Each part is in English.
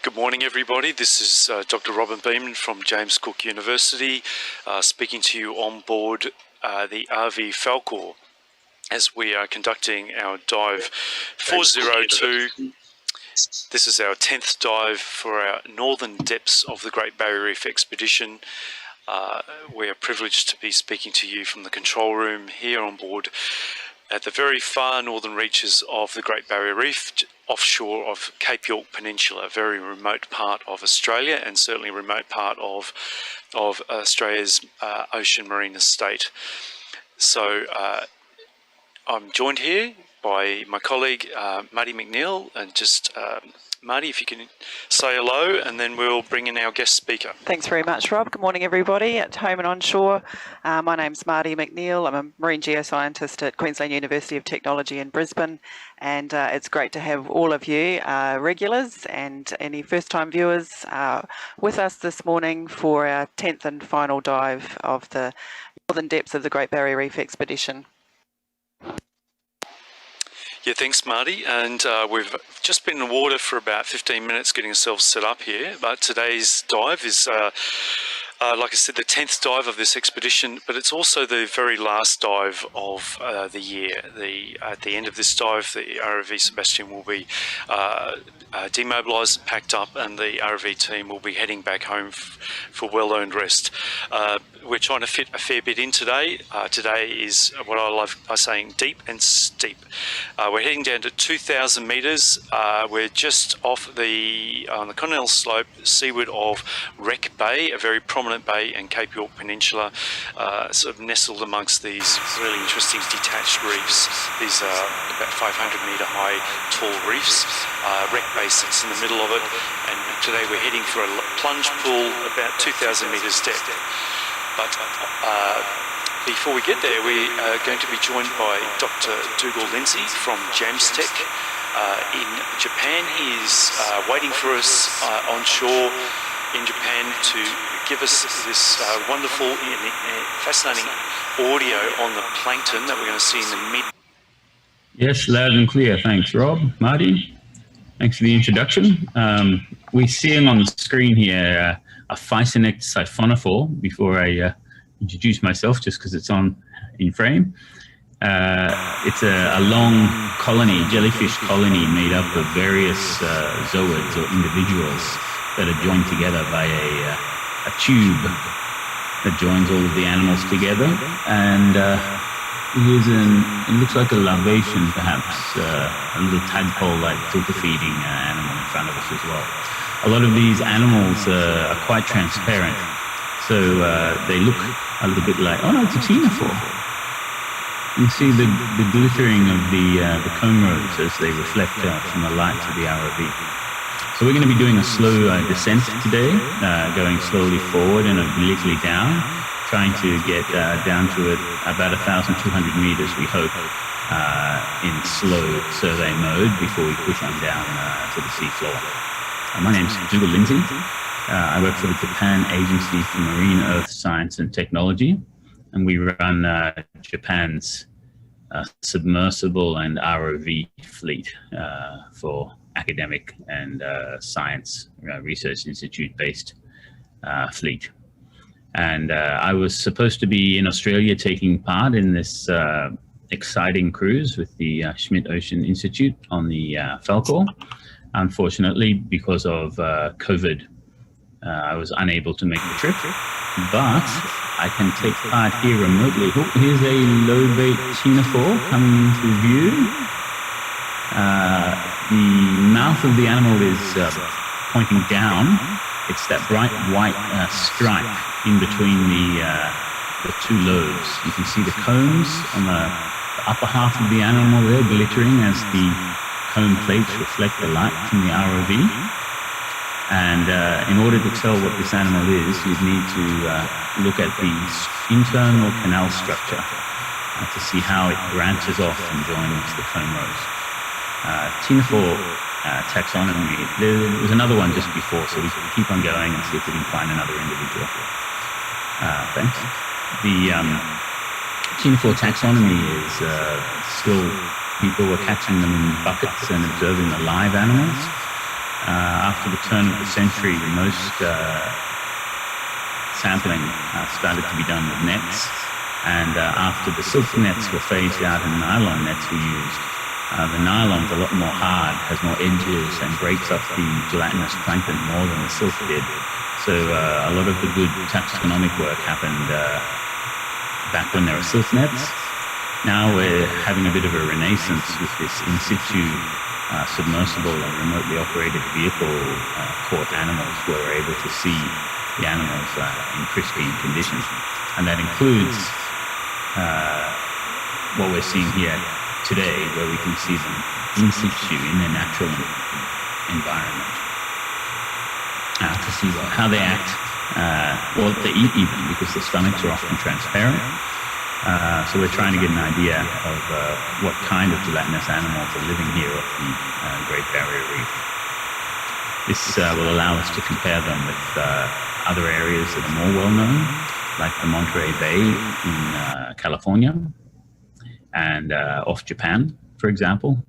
Good morning, everybody. This is Dr. Robin Beeman from James Cook University, speaking to you on board the ROV Falkor as we are conducting our dive 402. This is our 10th dive for our northern depths of the Great Barrier Reef expedition. We are privileged to be speaking to you from the control room here on board at the very far northern reaches of the Great Barrier Reef, offshore of Cape York Peninsula, a very remote part of Australia and certainly a remote part of Australia's ocean marine estate. So I'm joined here by my colleague Marty McNeil, and just Marty, if you can say hello, and then we'll bring in our guest speaker. Thanks very much, Rob. Good morning, everybody at home and onshore. My name's Marty McNeil. I'm a marine geoscientist at Queensland University of Technology in Brisbane, and it's great to have all of you regulars and any first-time viewers with us this morning for our 10th and final dive of the northern depths of the Great Barrier Reef expedition. Yeah, thanks, Marty. And we've just been in the water for about 15 minutes getting ourselves set up here. But today's dive is, like I said, the 10th dive of this expedition, but it's also the very last dive of the year. At the end of this dive, the ROV SuBastian will be demobilised, packed up, and the ROV team will be heading back home for well-earned rest. We're trying to fit a fair bit in today. Today is what I love by saying deep and steep. We're heading down to 2,000 metres. We're just off on the continental slope, seaward of Wreck Bay, a very prominent bay, and Cape York Peninsula, sort of nestled amongst these really interesting detached reefs. These are about 500-metre high tall reefs. Wreck Bay sits in the middle of it, and today we're heading for a plunge pool about 2,000 metres depth. But before we get there, we are going to be joined by Dr. Dhugal Lindsay from JAMSTEC in Japan. He is waiting for us onshore in Japan to give us this wonderful and fascinating audio on the plankton that we're going to see in the mid. Yes, loud and clear. Thanks, Rob. Marty, thanks for the introduction. We're seeing on the screen here a Physinect siphonophore before I introduce myself, just because it's on in frame. It's a long colony, jellyfish colony, made up of various zooids or individuals that are joined together by a tube that joins all of the animals together. And it looks like a larvation, perhaps, a little tadpole-like filter feeding animal in front of us as well. A lot of these animals are quite transparent, so they look a little bit like, oh no, it's a ctenophore. You can see the glittering of the comb rows as they reflect from the lights of the ROV. So we're going to be doing a slow descent today, going slowly forward and obliquely down, trying to get down to about 1,200 meters, we hope, in slow survey mode before we push on down to the seafloor. My name is Dhugal Lindsay. I work for the Japan Agency for Marine Earth Science and Technology, and we run Japan's submersible and ROV fleet for academic and science research institute-based fleet. And I was supposed to be in Australia taking part in this exciting cruise with the Schmidt Ocean Institute on the Falkor. Unfortunately, because of COVID, I was unable to make the trip, but I can take part here remotely. Oh, here's a low-bait ctenophore coming into view. The mouth of the animal is pointing down. It's that bright white stripe in between the two lobes. You can see the combs on the upper half of the animal there glittering as the comb plates reflect the light from the ROV. And in order to tell what this animal is, you'd need to look at the internal canal structure to see how it branches off and joins the comb rows. Ctenophore taxonomy, there was another one just before, so we can keep on going and see if we can find another individual. Thanks. The ctenophore taxonomy is still, people were catching them in buckets and observing the live animals. After the turn of the century, most sampling started to be done with nets, and after the silk nets were phased out and nylon nets were used, the nylon's a lot more hard, has more edges, and breaks up the gelatinous plankton more than the silk did. So a lot of the good taxonomic work happened back when there were silk nets. Now we're having a bit of a renaissance with this in situ submersible and remotely operated vehicle caught animals, where we're able to see the animals in pristine condition. And that includes what we're seeing here today, where we can see them in situ in their natural environment to see how they act, what they eat even, because the stomachs are often transparent. So we're trying to get an idea of what kind of gelatinous animals are living here off the Great Barrier Reef. This will allow us to compare them with other areas that are more well-known, like the Monterey Bay in California and off Japan, for example.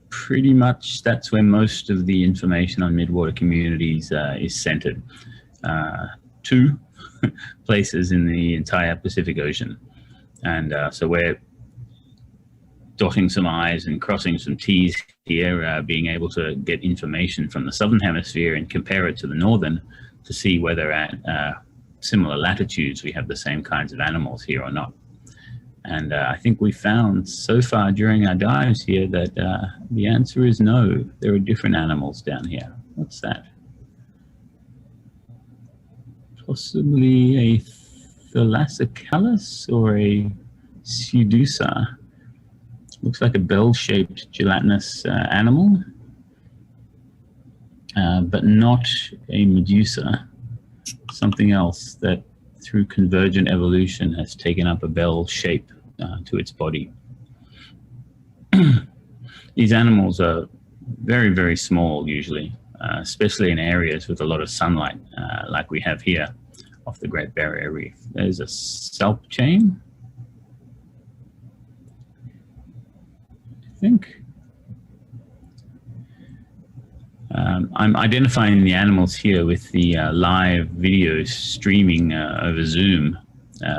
Pretty much that's where most of the information on midwater communities is centered. Two places in the entire Pacific Ocean. And so we're dotting some I's and crossing some T's here, being able to get information from the southern hemisphere and compare it to the northern to see whether at similar latitudes we have the same kinds of animals here or not. And I think we found so far during our dives here that the answer is no. There are different animals down here. What's that? Possibly a Thalassocalus or a Pseudusa. Looks like a bell-shaped gelatinous animal, but not a Medusa. Something else that through convergent evolution has taken up a bell shape to its body. These animals are very, very small usually, especially in areas with a lot of sunlight, like we have here off the Great Barrier Reef. There's a salp chain, I think. I'm identifying the animals here with the live video streaming over Zoom,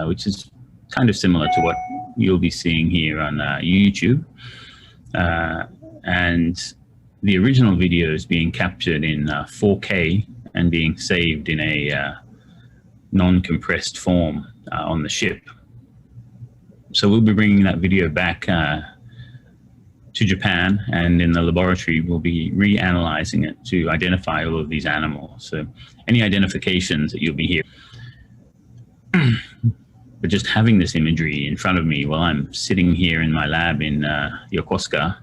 which is kind of similar to what you'll be seeing here on YouTube. And the original video is being captured in 4K and being saved in a non-compressed form on the ship. So we'll be bringing that video back to Japan, and in the laboratory we'll be reanalyzing it to identify all of these animals. So any identifications that you'll be hearing. But just having this imagery in front of me while I'm sitting here in my lab in Yokosuka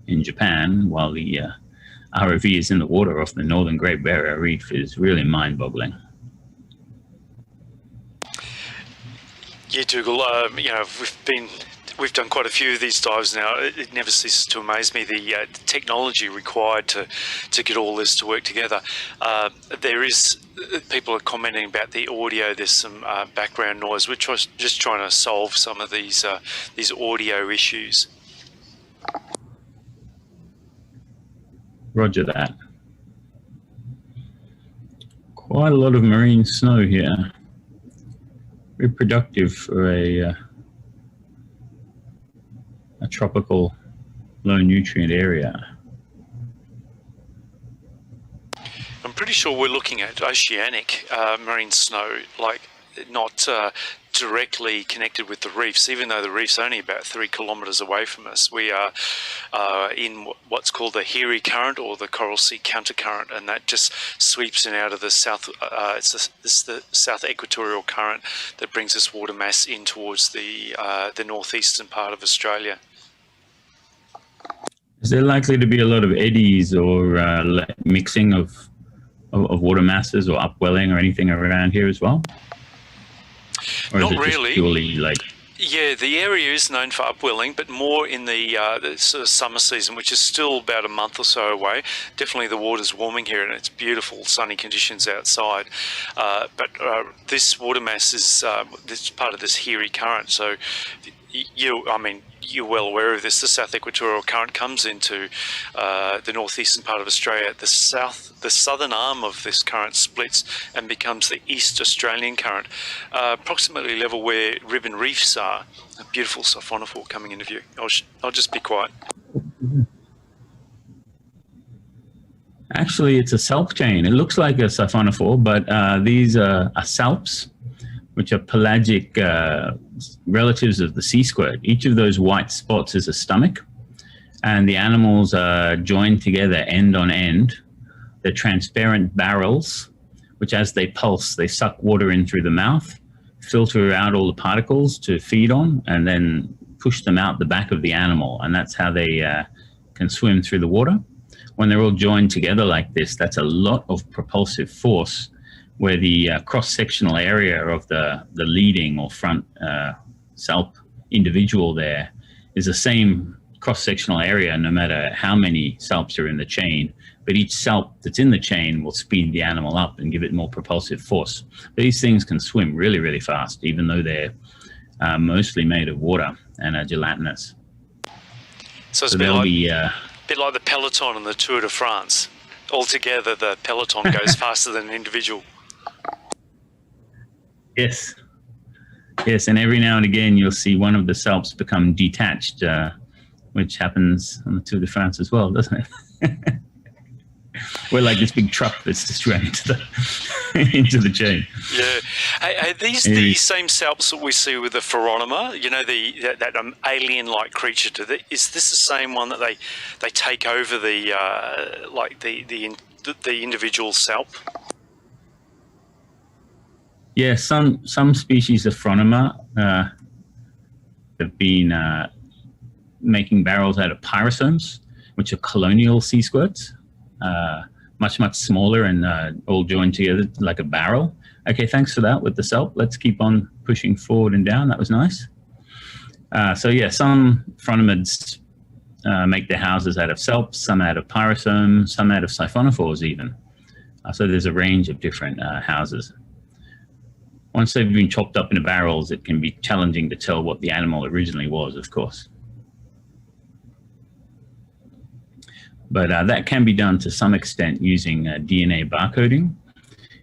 in Japan, while the ROV is in the water off the northern Great Barrier Reef, is really mind-boggling. Yeah, Dhugal, you know, we've done quite a few of these dives now. It never ceases to amaze me, the technology required to get all this to work together. People are commenting about the audio. There's some background noise. We're just trying to solve some of these audio issues. Roger that. Quite a lot of marine snow here. Very productive for a tropical low nutrient area. I'm pretty sure we're looking at oceanic marine snow, like not directly connected with the reefs, even though the reef's only about 3 kilometres away from us. We are in what's called the Erie Current, or the Coral Sea Countercurrent, and that just sweeps in out of the south. It's the South Equatorial Current that brings this water mass in towards the northeastern part of Australia. Is there likely to be a lot of eddies or mixing of water masses or upwelling or anything around here as well? Or Not is it really. Just purely like... Yeah, the area is known for upwelling, but more in the sort of summer season, which is still about a month or so away. Definitely the water's warming here and it's beautiful sunny conditions outside. But this water mass is this part of this Erie Current. So you're well aware of this. The South Equatorial Current comes into the northeastern part of Australia. The southern arm of this current splits and becomes the East Australian Current, approximately level where ribbon reefs are. A beautiful siphonophore coming into view. I'll just be quiet. Actually, it's a salp chain. It looks like a siphonophore, but these are salps, which are pelagic relatives of the sea squirt. Each of those white spots is a stomach, and the animals are joined together end on end. They're transparent barrels, which as they pulse, they suck water in through the mouth, filter out all the particles to feed on, and then push them out the back of the animal. And that's how they can swim through the water. When they're all joined together like this, that's a lot of propulsive force, where the cross-sectional area of the leading or front salp individual there is the same cross-sectional area no matter how many salps are in the chain, but each salp that's in the chain will speed the animal up and give it more propulsive force. These things can swim really, really fast, even though they're mostly made of water and are gelatinous. So it's a bit like the peloton on the Tour de France. Altogether, the peloton goes faster than an individual. Yes. Yes, and every now and again you'll see one of the salps become detached, which happens on the Tour de France as well, doesn't it? We're like this big truck that's just run into the chain. Yeah. Are these the same salps that we see with the Pheronema? You know, that alien-like creature. Is this the same one that they take over the individual salp? Yeah, some species of Pheronema have been making barrels out of pyrosomes, which are colonial sea squirts. Much smaller and all joined together like a barrel. Okay, thanks for that with the salp. Let's keep on pushing forward and down. That was nice. So yeah, some Phronemeids make their houses out of salps, some out of pyrosomes, some out of siphonophores even. So there's a range of different houses. Once they've been chopped up into barrels, it can be challenging to tell what the animal originally was, of course. But that can be done to some extent using DNA barcoding.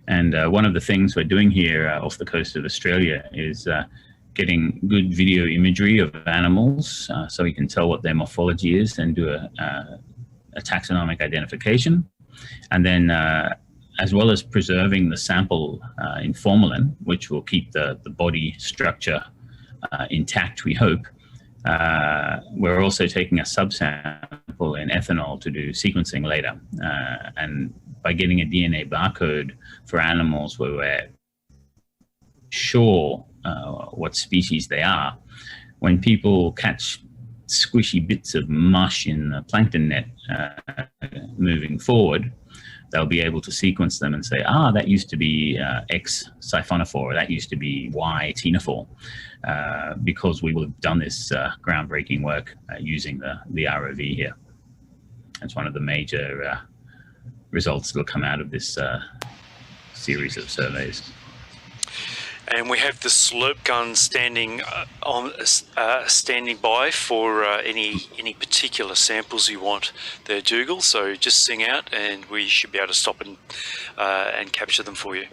And one of the things we're doing here off the coast of Australia is getting good video imagery of animals so we can tell what their morphology is and do a taxonomic identification. And then as well as preserving the sample in formalin, which will keep the body structure intact, we hope, we're also taking a subsample in ethanol to do sequencing later. And by getting a DNA barcode for animals where we're sure what species they are, when people catch squishy bits of mush in the plankton net moving forward, they'll be able to sequence them and say, that used to be X siphonophore, that used to be Y ctenophore, because we will have done this groundbreaking work using the ROV here. That's one of the major results that will come out of this series of surveys. And we have the slurp gun standing by for any particular samples you want there, Dhugal. So just sing out, and we should be able to stop and capture them for you.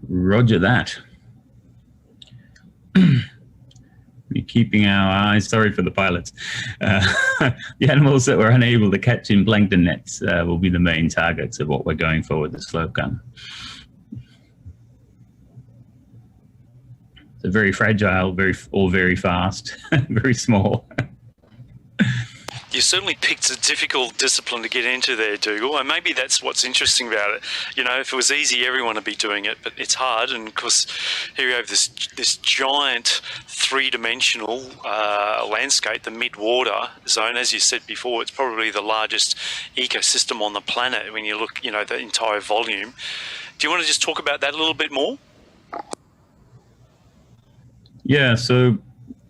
Roger that. We're keeping our eyes. Sorry for the pilots. The animals that we're unable to catch in plankton nets will be the main targets of what we're going for with the slurp gun. So very fragile, very fast, very small. You certainly picked a difficult discipline to get into there, Dhugal, and maybe that's what's interesting about it. You know, if it was easy, everyone would be doing it, but it's hard, and of course, here we have this giant three-dimensional landscape, the mid-water zone. As you said before, it's probably the largest ecosystem on the planet when you look, the entire volume. Do you want to just talk about that a little bit more? Yeah, so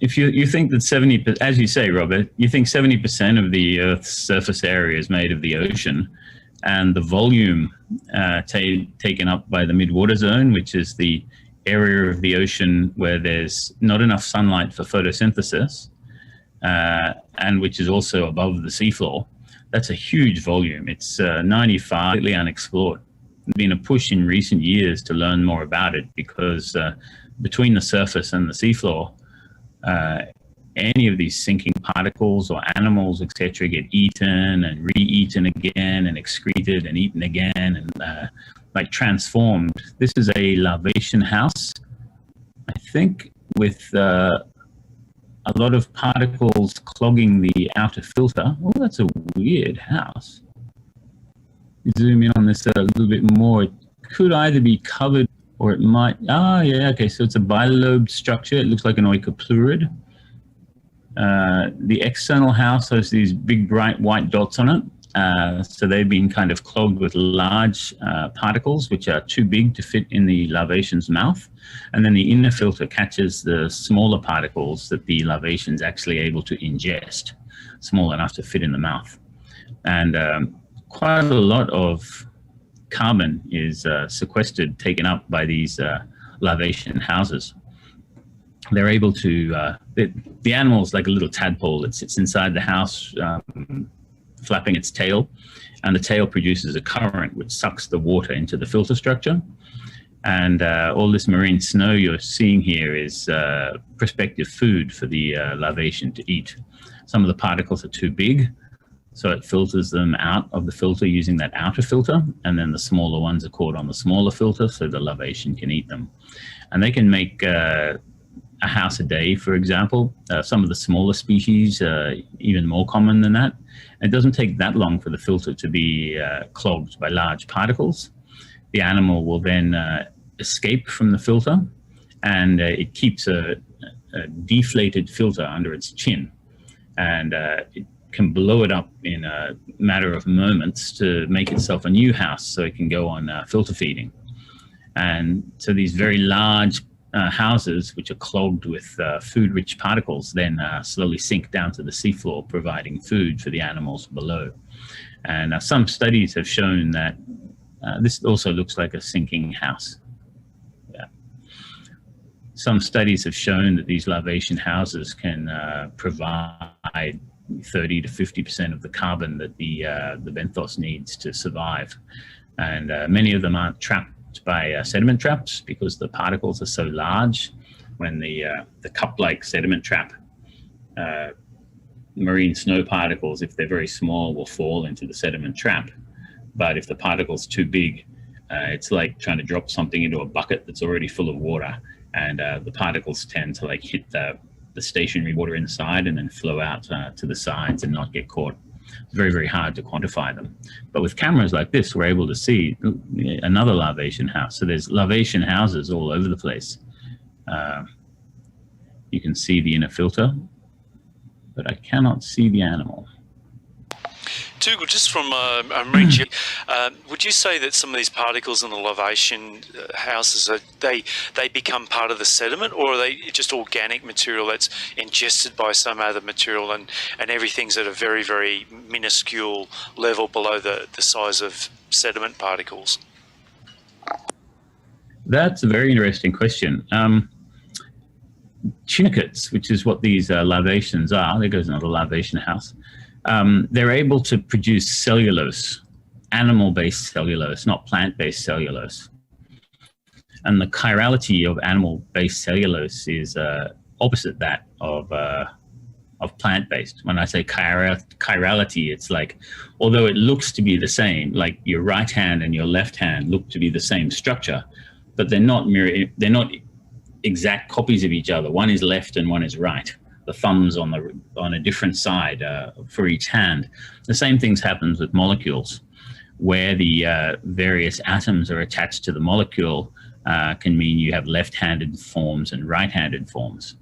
if you think that 70%, as you say, Robert, you think 70% of the Earth's surface area is made of the ocean, and the volume taken up by the mid-water zone, which is the area of the ocean where there's not enough sunlight for photosynthesis, and which is also above the seafloor. That's a huge volume. It's 95 completely unexplored. There's been a push in recent years to learn more about it because between the surface and the seafloor, any of these sinking particles or animals, etc., get eaten and re-eaten again and excreted and eaten again and like transformed. This is a larvation house, I think, with a lot of particles clogging the outer filter. Oh, that's a weird house. Zoom in on this a little bit more. It could either be covered or it might, yeah, okay, so it's a bilobed structure. It looks like an oikopleurid. The external house has these big bright white dots on it. So they've been kind of clogged with large particles, which are too big to fit in the larvation's mouth. And then the inner filter catches the smaller particles that the larvation's actually able to ingest, small enough to fit in the mouth. And quite a lot of carbon is sequestered, taken up by these larvation houses. They're able to, the animal's like a little tadpole that sits inside the house, flapping its tail, and the tail produces a current which sucks the water into the filter structure. And all this marine snow you're seeing here is prospective food for the larvation to eat. Some of the particles are too big, so it filters them out of the filter using that outer filter, and then the smaller ones are caught on the smaller filter so the larvation can eat them. And they can make a house a day, for example. Some of the smaller species are even more common than that. It doesn't take that long for the filter to be clogged by large particles. The animal will then escape from the filter, and it keeps a deflated filter under its chin. And it can blow it up in a matter of moments to make itself a new house so it can go on filter feeding. And so these very large houses, which are clogged with food-rich particles, then slowly sink down to the seafloor, providing food for the animals below. And some studies have shown that this also looks like a sinking house. Yeah. Some studies have shown that these larvation houses can provide 30 to 50% of the carbon that the benthos needs to survive. And many of them aren't trapped by sediment traps because the particles are so large. When the cup-like sediment trap, marine snow particles, if they're very small, will fall into the sediment trap. But if the particle's too big, it's like trying to drop something into a bucket that's already full of water, and the particles tend to like hit the stationary water inside and then flow out to the sides and not get caught. It's very, very hard to quantify them. But with cameras like this, we're able to see another larvation house. So there's larvation houses all over the place. You can see the inner filter, but I cannot see the animal. Dhugal, just from marine geology, would you say that some of these particles in the larvation houses, they become part of the sediment, or are they just organic material that's ingested by some other material, and everything's at a very, very minuscule level below the size of sediment particles? That's a very interesting question. Tunicates, which is what these larvations are, there goes another larvation house. They're able to produce cellulose, animal-based cellulose, not plant-based cellulose. And the chirality of animal-based cellulose is opposite that of plant-based. When I say chirality, it's like, although it looks to be the same, like your right hand and your left hand look to be the same structure, but they're not exact copies of each other. One is left and one is right. The thumb's on a different side for each hand. The same things happens with molecules, where the various atoms are attached to the molecule can mean you have left-handed forms and right-handed forms.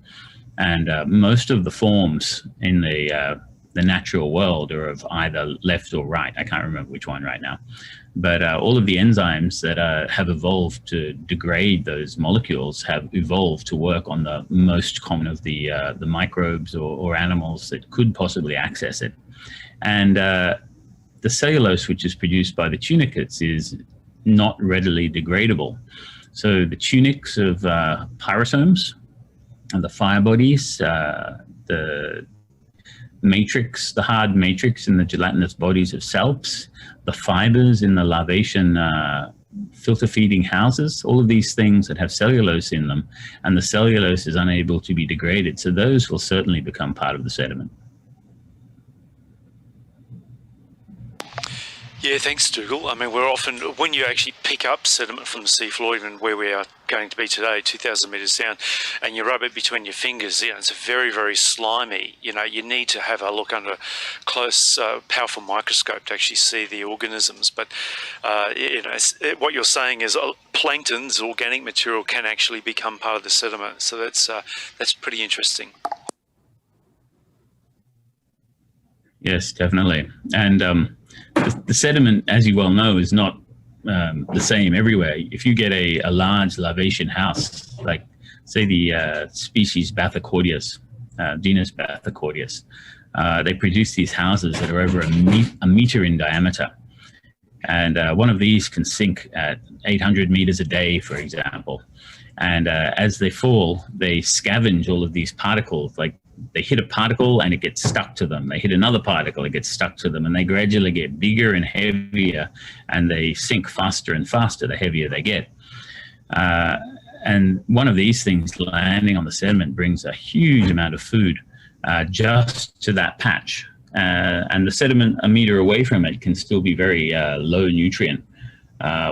And most of the forms in the natural world are of either left or right. I can't remember which one right now. But all of the enzymes that have evolved to degrade those molecules have evolved to work on the most common of the microbes or animals that could possibly access it. And the cellulose, which is produced by the tunicates, is not readily degradable. So the tunics of pyrosomes and the fire bodies, the matrix, the hard matrix in the gelatinous bodies of salps, the fibers in the larvation filter feeding houses, all of these things that have cellulose in them, and the cellulose is unable to be degraded. So those will certainly become part of the sediment. Yeah, thanks, Dhugal. I mean, we're often, when you actually pick up sediment from the seafloor, even where we are going to be today, 2,000 metres down, and you rub it between your fingers, you know, it's very, very slimy. You know, you need to have a look under a close, powerful microscope to actually see the organisms. But, you know, what you're saying is planktons, organic material, can actually become part of the sediment. So that's pretty interesting. Yes, definitely. And the sediment, as you well know, is not the same everywhere. If you get a large larvation house, like say the species Bathycordius, genus Bathycordius, they produce these houses that are over a meter in diameter. And one of these can sink at 800 meters a day, for example. And as they fall, they scavenge all of these particles. Like they hit a particle and it gets stuck to them. They hit another particle, it gets stuck to them, and they gradually get bigger and heavier, and they sink faster and faster the heavier they get. And one of these things landing on the sediment brings a huge amount of food just to that patch. And the sediment a meter away from it can still be very low nutrient.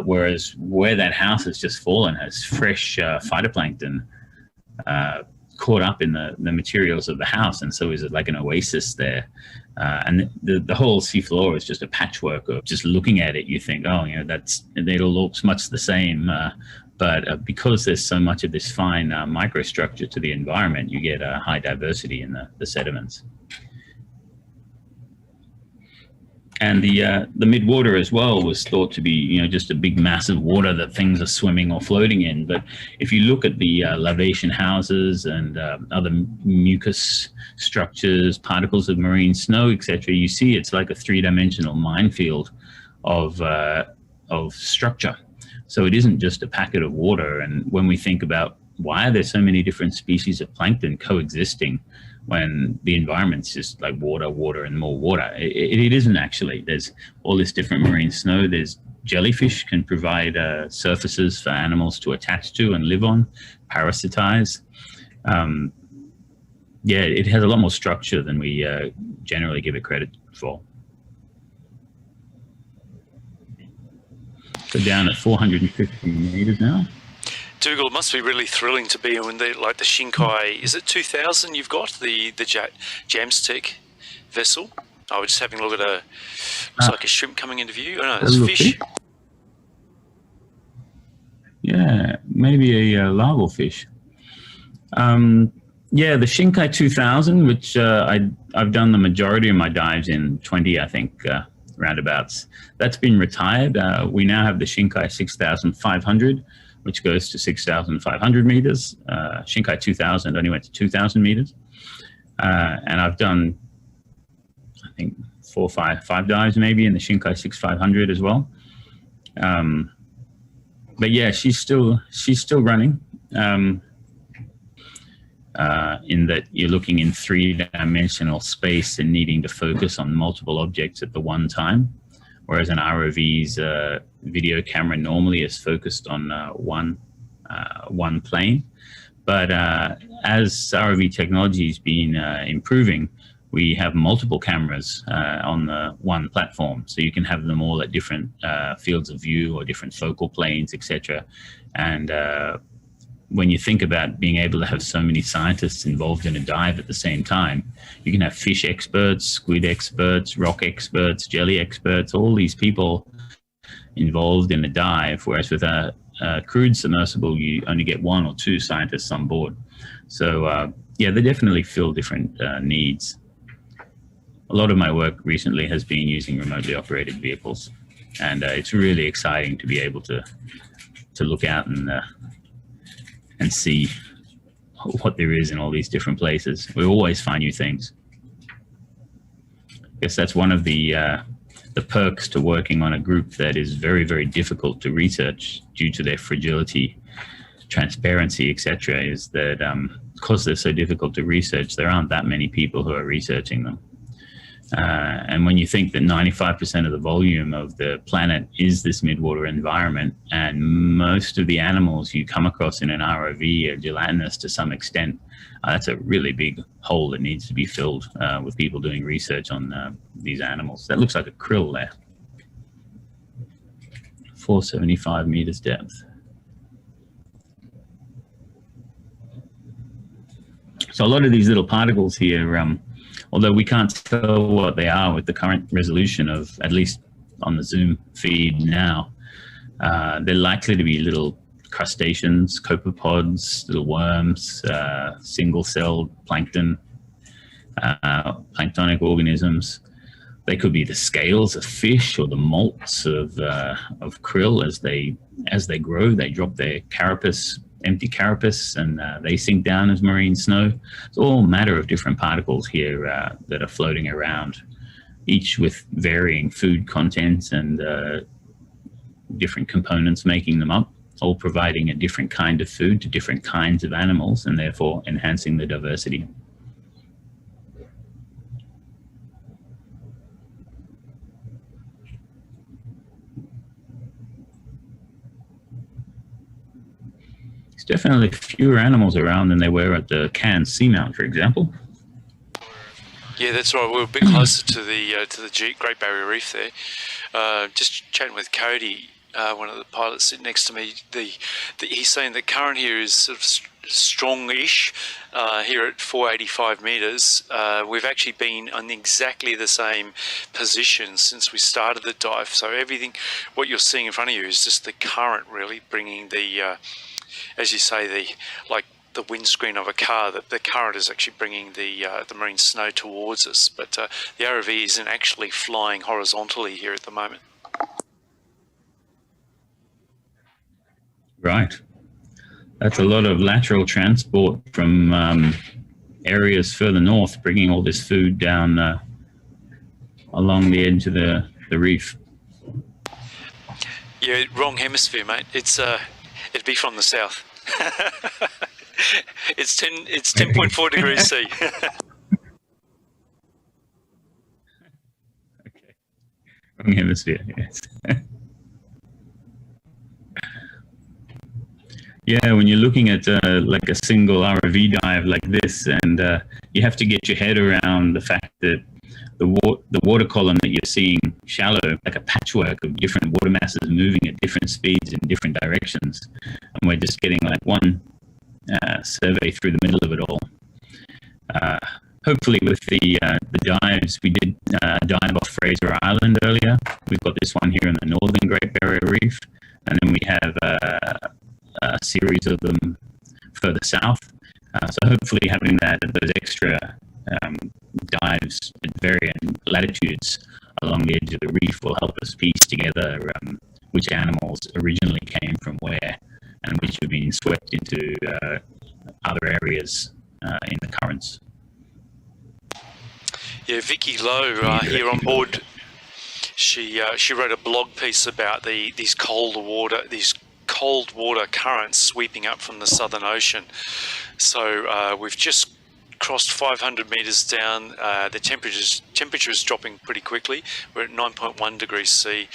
Whereas where that house has just fallen has fresh phytoplankton caught up in the materials of the house, and so is it like an oasis there. And the whole seafloor is just a patchwork of, just looking at it, you think, oh, you know, it all looks much the same. But because there's so much of this fine microstructure to the environment, you get a high diversity in the sediments. And the midwater as well was thought to be, you know, just a big mass of water that things are swimming or floating in. But if you look at the larvation houses and other mucus structures, particles of marine snow, etc., you see it's like a three-dimensional minefield of structure. So it isn't just a packet of water. And when we think about why are there so many different species of plankton coexisting when the environment's just like water, water, and more water, it isn't actually. There's all this different marine snow. There's jellyfish can provide surfaces for animals to attach to and live on, parasitize. Yeah, it has a lot more structure than we generally give it credit for. So down at 450 meters now. Dhugal, it must be really thrilling to be in the Shinkai, is it 2000 you've got, the JAMSTEC vessel? I was just having a look at looks like a shrimp coming into view. Oh no, it's fish. Yeah, maybe a larval fish. Yeah, the Shinkai 2000, which I've done the majority of my dives in, 20 I think, roundabouts. That's been retired. We now have the Shinkai 6500, which goes to 6,500 meters. Shinkai 2000 only went to 2,000 meters. And I've done, I think, 4 or 5 dives maybe in the Shinkai 6500 as well. But yeah, she's still running. In that you're looking in 3-dimensional space and needing to focus on multiple objects at the one time, whereas an ROV's video camera normally is focused on one plane. But as ROV technology has been improving, we have multiple cameras on the one platform, so you can have them all at different fields of view or different focal planes, etc. And when you think about being able to have so many scientists involved in a dive at the same time, you can have fish experts, squid experts, rock experts, jelly experts, all these people involved in a dive, whereas with a crude submersible, you only get 1 or 2 scientists on board. So yeah, they definitely fill different needs. A lot of my work recently has been using remotely operated vehicles, and it's really exciting to be able to look out and see what there is in all these different places. We always find new things. I guess that's one of the the perks to working on a group that is very, very difficult to research due to their fragility, transparency, etc., is that because they're so difficult to research, there aren't that many people who are researching them. And when you think that 95% of the volume of the planet is this midwater environment, and most of the animals you come across in an ROV are gelatinous to some extent, that's a really big hole that needs to be filled with people doing research on these animals. That looks like a krill there. 475 meters depth. So a lot of these little particles here, although we can't tell what they are with the current resolution of, at least on the Zoom feed now, they're likely to be little crustaceans, copepods, little worms, single-celled plankton, planktonic organisms. They could be the scales of fish or the molts of krill. As they grow, they drop their carapace, empty carapace, and they sink down as marine snow. It's all matter of different particles here that are floating around, each with varying food content and different components making them up, all providing a different kind of food to different kinds of animals and therefore enhancing the diversity. There's definitely fewer animals around than there were at the Cairns Seamount, for example. Yeah, that's right. We're a bit closer to the Great Barrier Reef there. Just chatting with Cody, one of the pilots sitting next to me. He's saying the current here is sort of strong-ish here at 485 meters. We've actually been on exactly the same position since we started the dive. So everything, what you're seeing in front of you is just the current really bringing the, as you say, the windscreen of a car. The current is actually bringing the marine snow towards us, but the ROV isn't actually flying horizontally here at the moment. Right. That's a lot of lateral transport from areas further north, bringing all this food down along the edge of the reef. Yeah, wrong hemisphere, mate. It'd be from the south. It's 10.4 degrees C. Okay. Wrong hemisphere, yes. Yeah, when you're looking at like a single ROV dive like this, and you have to get your head around the fact that the water column that you're seeing shallow, like a patchwork of different water masses moving at different speeds in different directions, and we're just getting like one survey through the middle of it all. Hopefully with the dives, we did dive off Fraser Island earlier. We've got this one here in the northern Great Barrier Reef, and then we have a series of them further south. So hopefully having those extra dives at varying latitudes along the edge of the reef will help us piece together which animals originally came from where and which have been swept into other areas in the currents. Yeah, Vicky Lowe here on board, she wrote a blog piece about these cold water currents sweeping up from the Southern Ocean. So we've just crossed 500 meters down. The temperature is dropping pretty quickly. We're at 9.1 degrees C.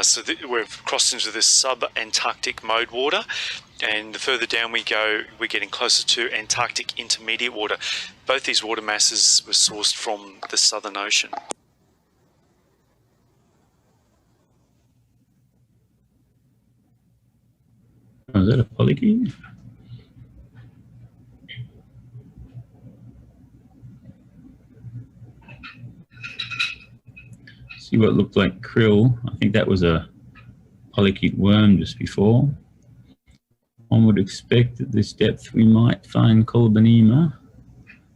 So we've crossed into this sub-Antarctic mode water, and the further down we go, we're getting closer to Antarctic intermediate water. Both these water masses were sourced from the Southern Ocean. Oh, is that a polychaete? See what looked like krill. I think that was a polychaete worm just before. One would expect at this depth we might find Colbenema.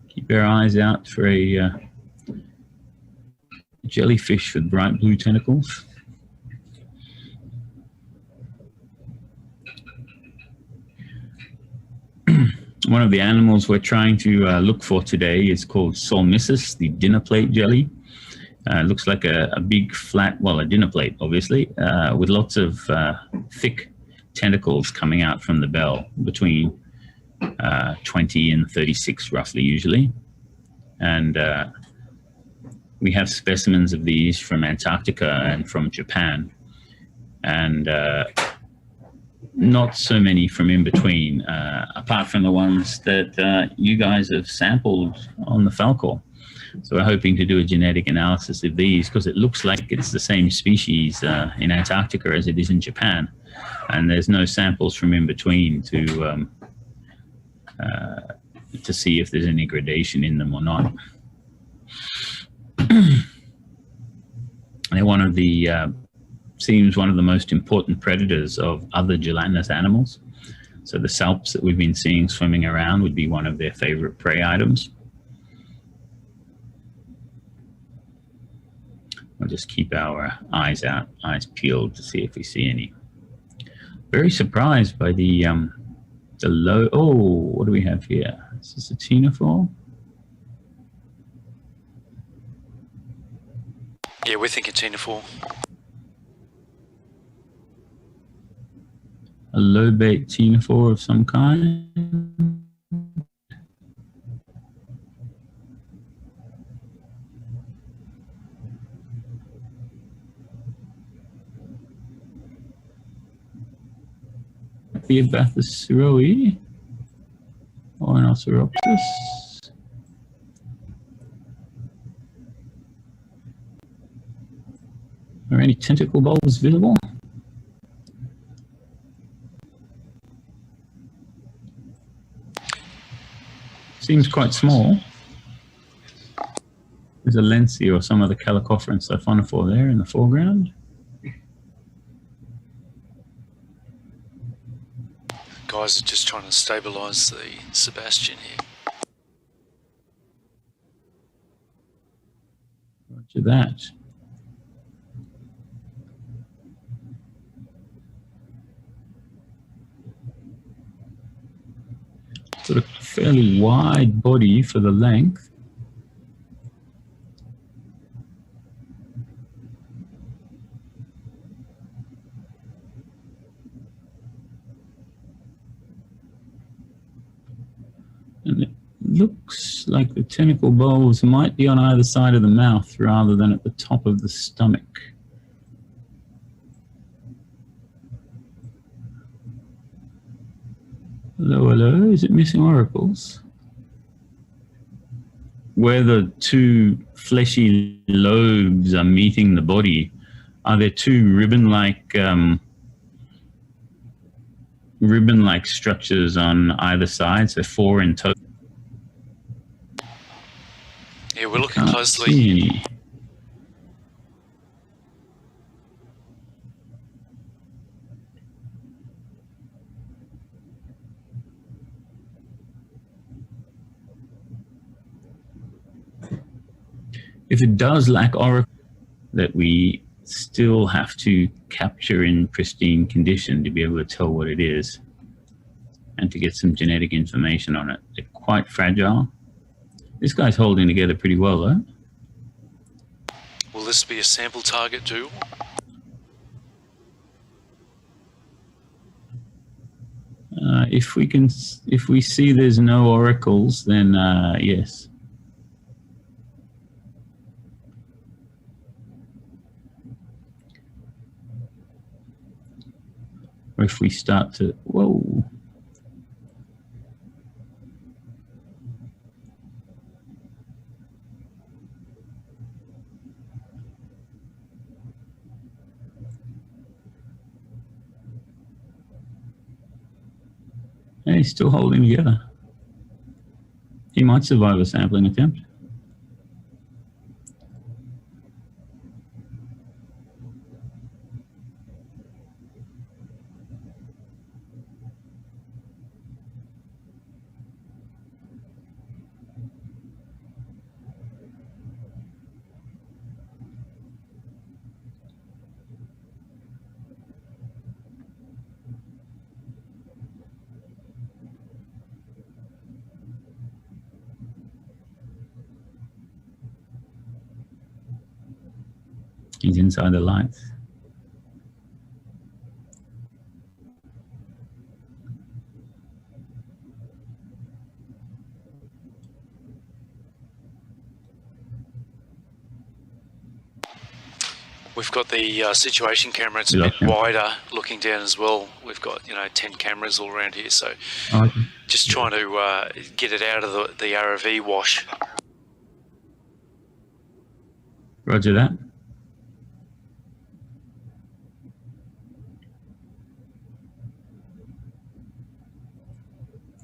Keep our eyes out for a jellyfish with bright blue tentacles. One of the animals we're trying to look for today is called Solmissus, the dinner plate jelly. Looks like a big flat, well, a dinner plate, obviously, with lots of thick tentacles coming out from the bell, between 20 and 36 roughly usually. And we have specimens of these from Antarctica and from Japan, and not so many from in between, apart from the ones that you guys have sampled on the Falkor. So we're hoping to do a genetic analysis of these, because it looks like it's the same species in Antarctica as it is in Japan, and there's no samples from in between to see if there's any gradation in them or not. They're one of the seems one of the most important predators of other gelatinous animals. So the salps that we've been seeing swimming around would be one of their favorite prey items. We'll just keep our eyes peeled to see if we see any. Very surprised by the low. Oh, what do we have here? Is this a ctenophore? Yeah, we're thinking ctenophore. A low-bait ctenophore of some kind. Be a Bathus cirroi or an Oceropsis. Are any tentacle bulbs visible? Seems quite small. There's a Lindsay or some other Calicophorans siphonophore there in the foreground. Guys are just trying to stabilise the SuBastian here. Roger that. Sort of fairly wide body for the length. And it looks like the tentacle bulbs might be on either side of the mouth rather than at the top of the stomach. Hello, hello, is it missing oracles? Where the two fleshy lobes are meeting the body, are there two ribbon-like structures on either side, so four in total? Yeah, we're looking Can't closely. see any. If it does lack oracle, that we still have to capture in pristine condition to be able to tell what it is and to get some genetic information on it. They're quite fragile. This guy's holding together pretty well though. Will this be a sample target too? If we see there's no oracles, then yes. Or if we start to, whoa. Hey, he's still holding together. He might survive a sampling attempt. Plunge inside the lights. We've got the situation camera. It's a bit wider looking down as well. We've got, 10 cameras all around here. So just trying to get it out of the ROV wash. Roger that.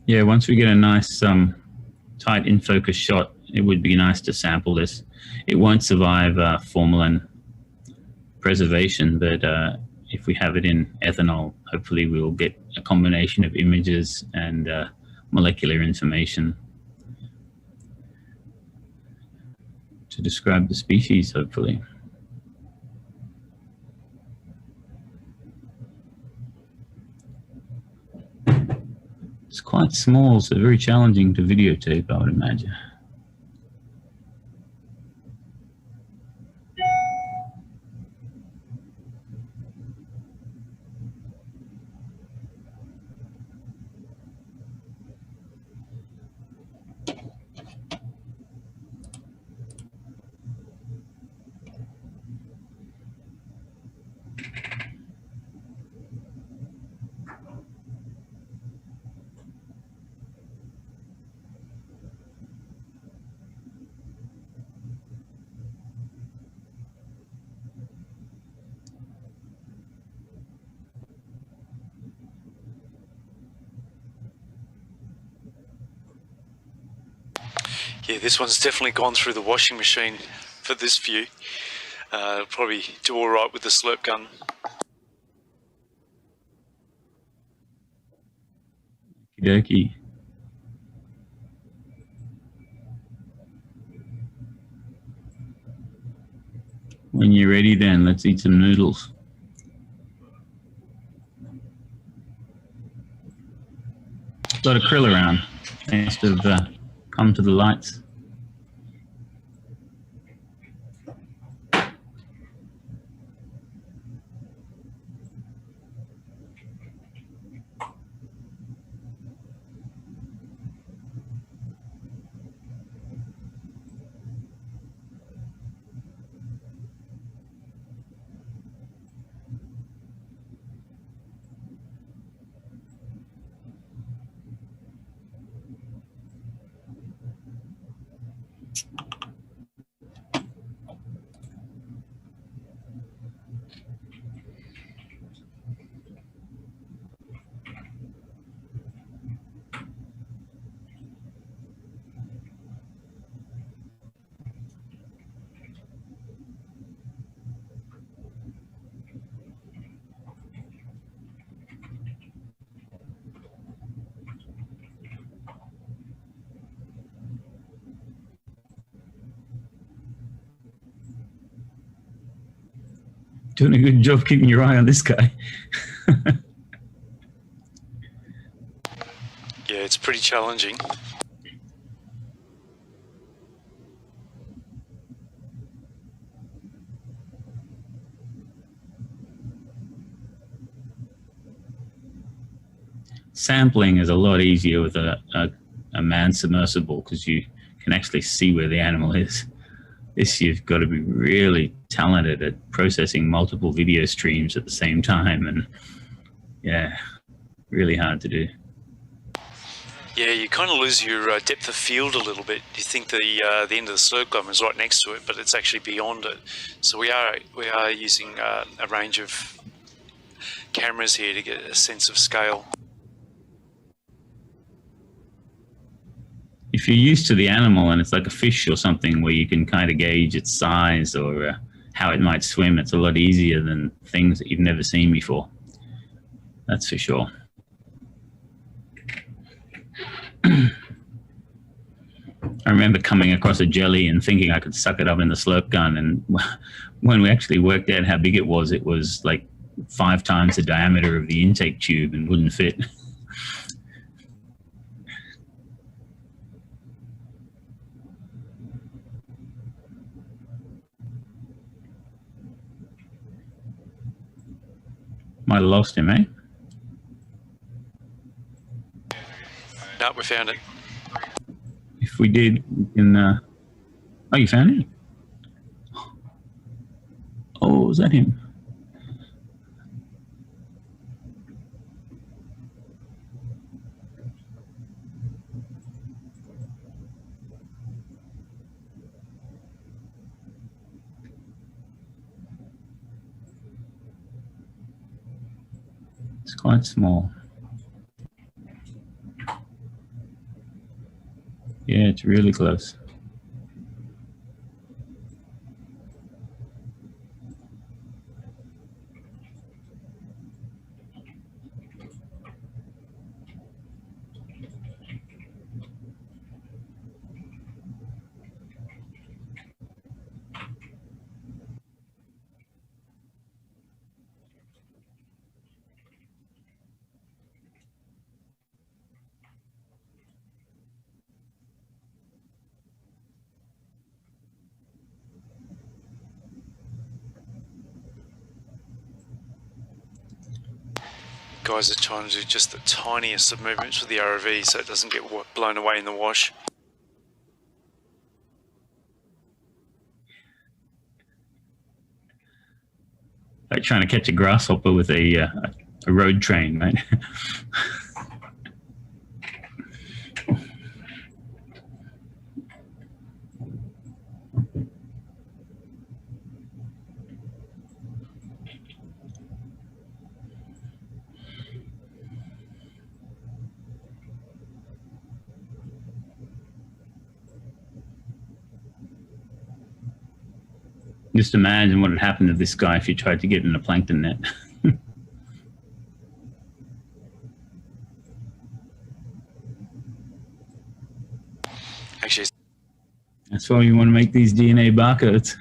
Yeah, once we get a nice tight in focus shot, it would be nice to sample this. It won't survive formalin preservation, but if we have it in ethanol, hopefully we'll get a combination of images and molecular information to describe the species, hopefully. It's quite small, so very challenging to videotape, I would imagine. Yeah, this one's definitely gone through the washing machine for this view. Probably do all right with the slurp gun. Okie dokie. When you're ready then, let's eat some noodles. A lot of krill around. They must have come to the lights. Doing a good job keeping your eye on this guy. Yeah, it's pretty challenging. Sampling is a lot easier with a manned submersible because you can actually see where the animal is. This, you've got to be really talented at processing multiple video streams at the same time, and yeah, really hard to do. Yeah, you kind of lose your depth of field a little bit. You think the end of the slurp gun is right next to it, but it's actually beyond it. So we are using a range of cameras here to get a sense of scale. If you're used to the animal and it's like a fish or something where you can kind of gauge its size or how it might swim, it's a lot easier than things that you've never seen before. That's for sure. I remember coming across a jelly and thinking I could suck it up in the slurp gun, and when we actually worked out how big it was like 5 times the diameter of the intake tube and wouldn't fit. Might have lost him, eh? No, we found it. If we did, we can... Oh, you found it? Oh, was that him? It's quite small. Yeah, it's really close. Guys are trying to do just the tiniest of movements with the ROV so it doesn't get blown away in the wash. Like trying to catch a grasshopper with a road train, right? Just imagine what would happen to this guy if he tried to get in a plankton net. Actually, that's why you want to make these DNA barcodes.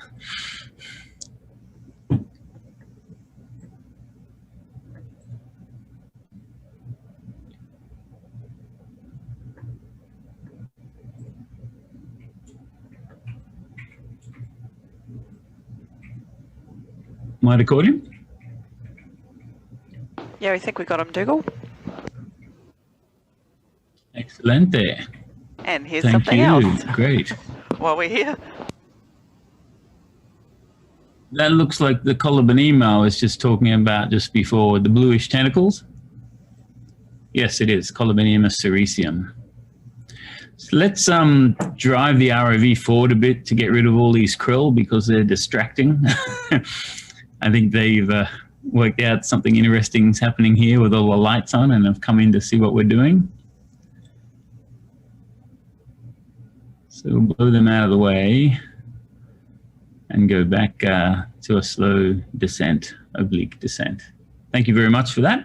Might have caught him? Yeah, we think we got him, Dhugal. Excelente. And here's Thank something you. else Great. while we're here. That looks like the column email I was just talking about just before, the bluish tentacles. Yes, it is. Colobinium sericium. So let's drive the ROV forward a bit to get rid of all these krill because they're distracting. I think they've worked out something interesting is happening here with all the lights on and have come in to see what we're doing. So we'll blow them out of the way and go back to a slow descent, oblique descent. Thank you very much for that.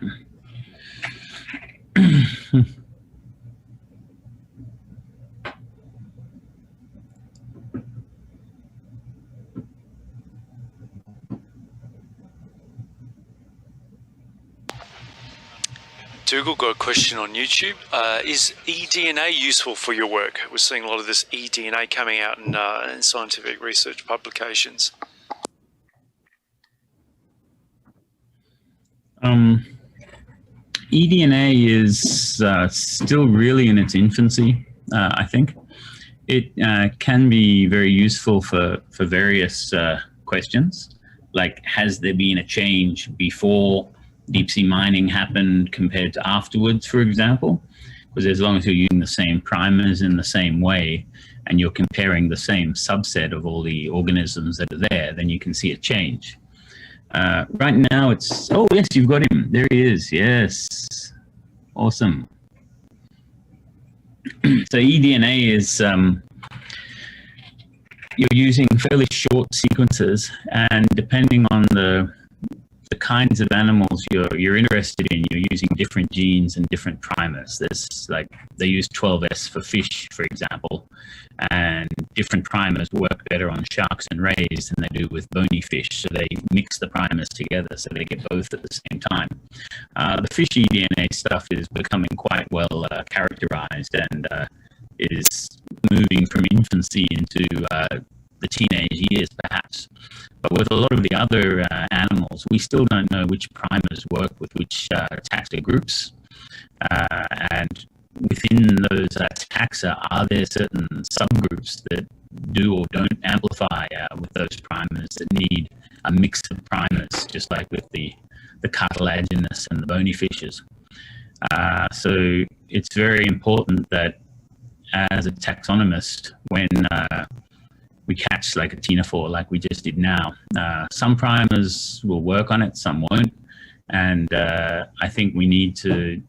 Dhugal got a question on YouTube. Is eDNA useful for your work? We're seeing a lot of this eDNA coming out in scientific research publications. eDNA is still really in its infancy, I think. It can be very useful for various questions, like has there been a change before deep sea mining happened compared to afterwards, for example? Because as long as you're using the same primers in the same way and you're comparing the same subset of all the organisms that are there, then you can see a change. Right now it's, oh yes, you've got him. There he is, yes. Awesome. So eDNA is, you're using fairly short sequences, and depending on the kinds of animals you're interested in, you're using different genes and different primers. There's like, they use 12S for fish, for example, and different primers work better on sharks and rays than they do with bony fish. So they mix the primers together so they get both at the same time. The fish eDNA stuff is becoming quite well characterized and is moving from infancy into the the teenage years, perhaps. But with a lot of the other animals, we still don't know which primers work with which taxa groups. And within those taxa, are there certain subgroups that do or don't amplify with those primers that need a mix of primers, just like with the cartilaginous and the bony fishes? So it's very important that as a taxonomist, when we catch like a ctenophore like we just did now, some primers will work on it, some won't. And I think we need to,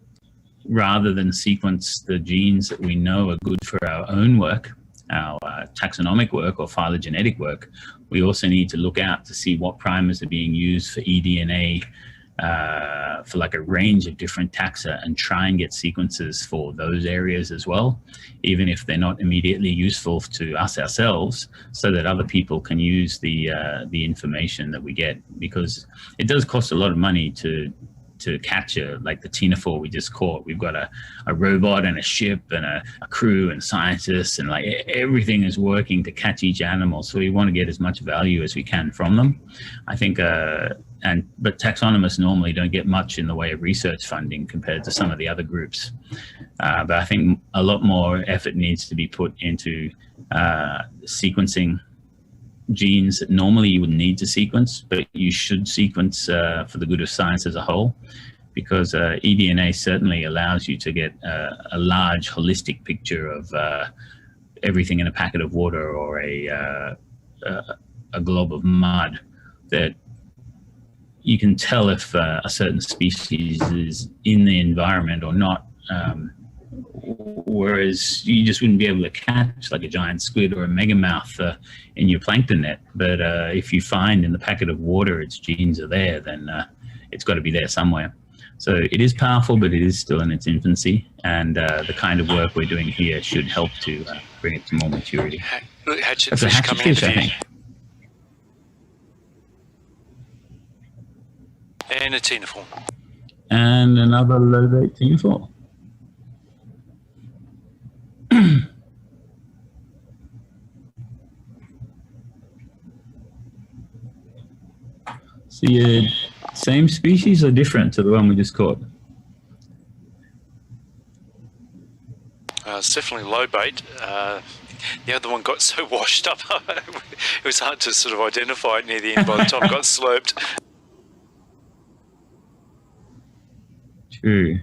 rather than sequence the genes that we know are good for our own work, our taxonomic work or phylogenetic work, we also need to look out to see what primers are being used for eDNA for like a range of different taxa, and try and get sequences for those areas as well, even if they're not immediately useful to us ourselves, so that other people can use the information that we get, because it does cost a lot of money to catch like the ctenophore we just caught. We've got a robot and a ship and a crew and scientists, and like everything is working to catch each animal. So we want to get as much value as we can from them. I think, but taxonomists normally don't get much in the way of research funding compared to some of the other groups. But I think a lot more effort needs to be put into sequencing genes that normally you wouldn't need to sequence, but you should sequence for the good of science as a whole, because eDNA certainly allows you to get a large holistic picture of everything in a packet of water or a glob of mud, that you can tell if a certain species is in the environment or not. Whereas you just wouldn't be able to catch like a giant squid or a megamouth in your plankton net. But if you find in the packet of water its genes are there, then it's got to be there somewhere. So it is powerful, but it is still in its infancy. And the kind of work we're doing here should help to bring it to more maturity. Hatchetfish coming into view. And a ctenophore. And another lobate ctenophore. So you're same species or different to the one we just caught? It's definitely lobate. The other one got so washed up, it was hard to sort of identify it near the end by the time it got slurped. True.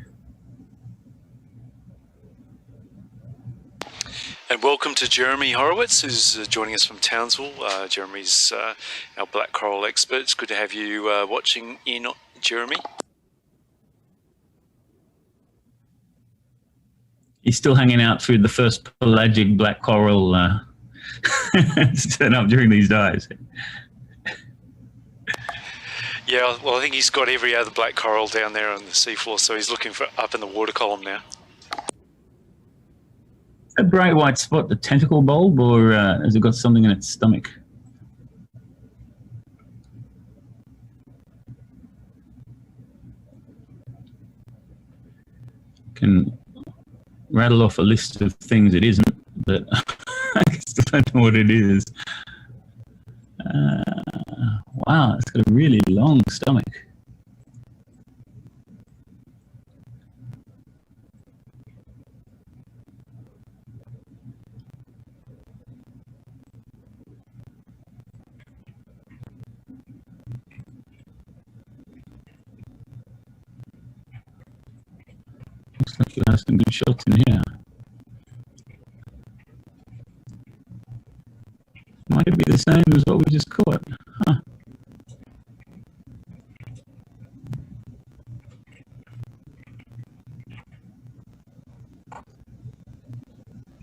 And welcome to Jeremy Horowitz, who's joining us from Townsville. Jeremy's our black coral expert. It's good to have you watching in, Jeremy. He's still hanging out through the first pelagic black coral to turn up during these dives. Yeah, well, I think he's got every other black coral down there on the seafloor, so he's looking for up in the water column now. A bright white spot, the tentacle bulb, or has it got something in its stomach? Can rattle off a list of things it isn't, but I still don't know what it is. Wow, it's got a really long stomach. Looks like you have some good shots in here. Might be the same as what we just caught. Huh.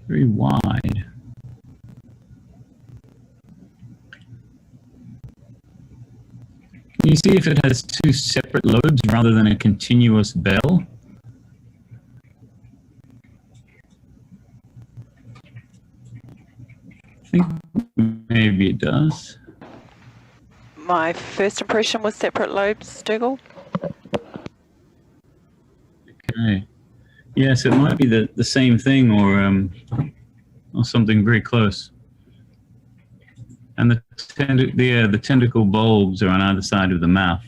Very wide. Can you see if it has two separate lobes rather than a continuous bell? I think maybe it does. My first impression was separate lobes, Dhugal. Okay. Yes, it might be the same thing, or something very close. And the tentacle bulbs are on either side of the mouth.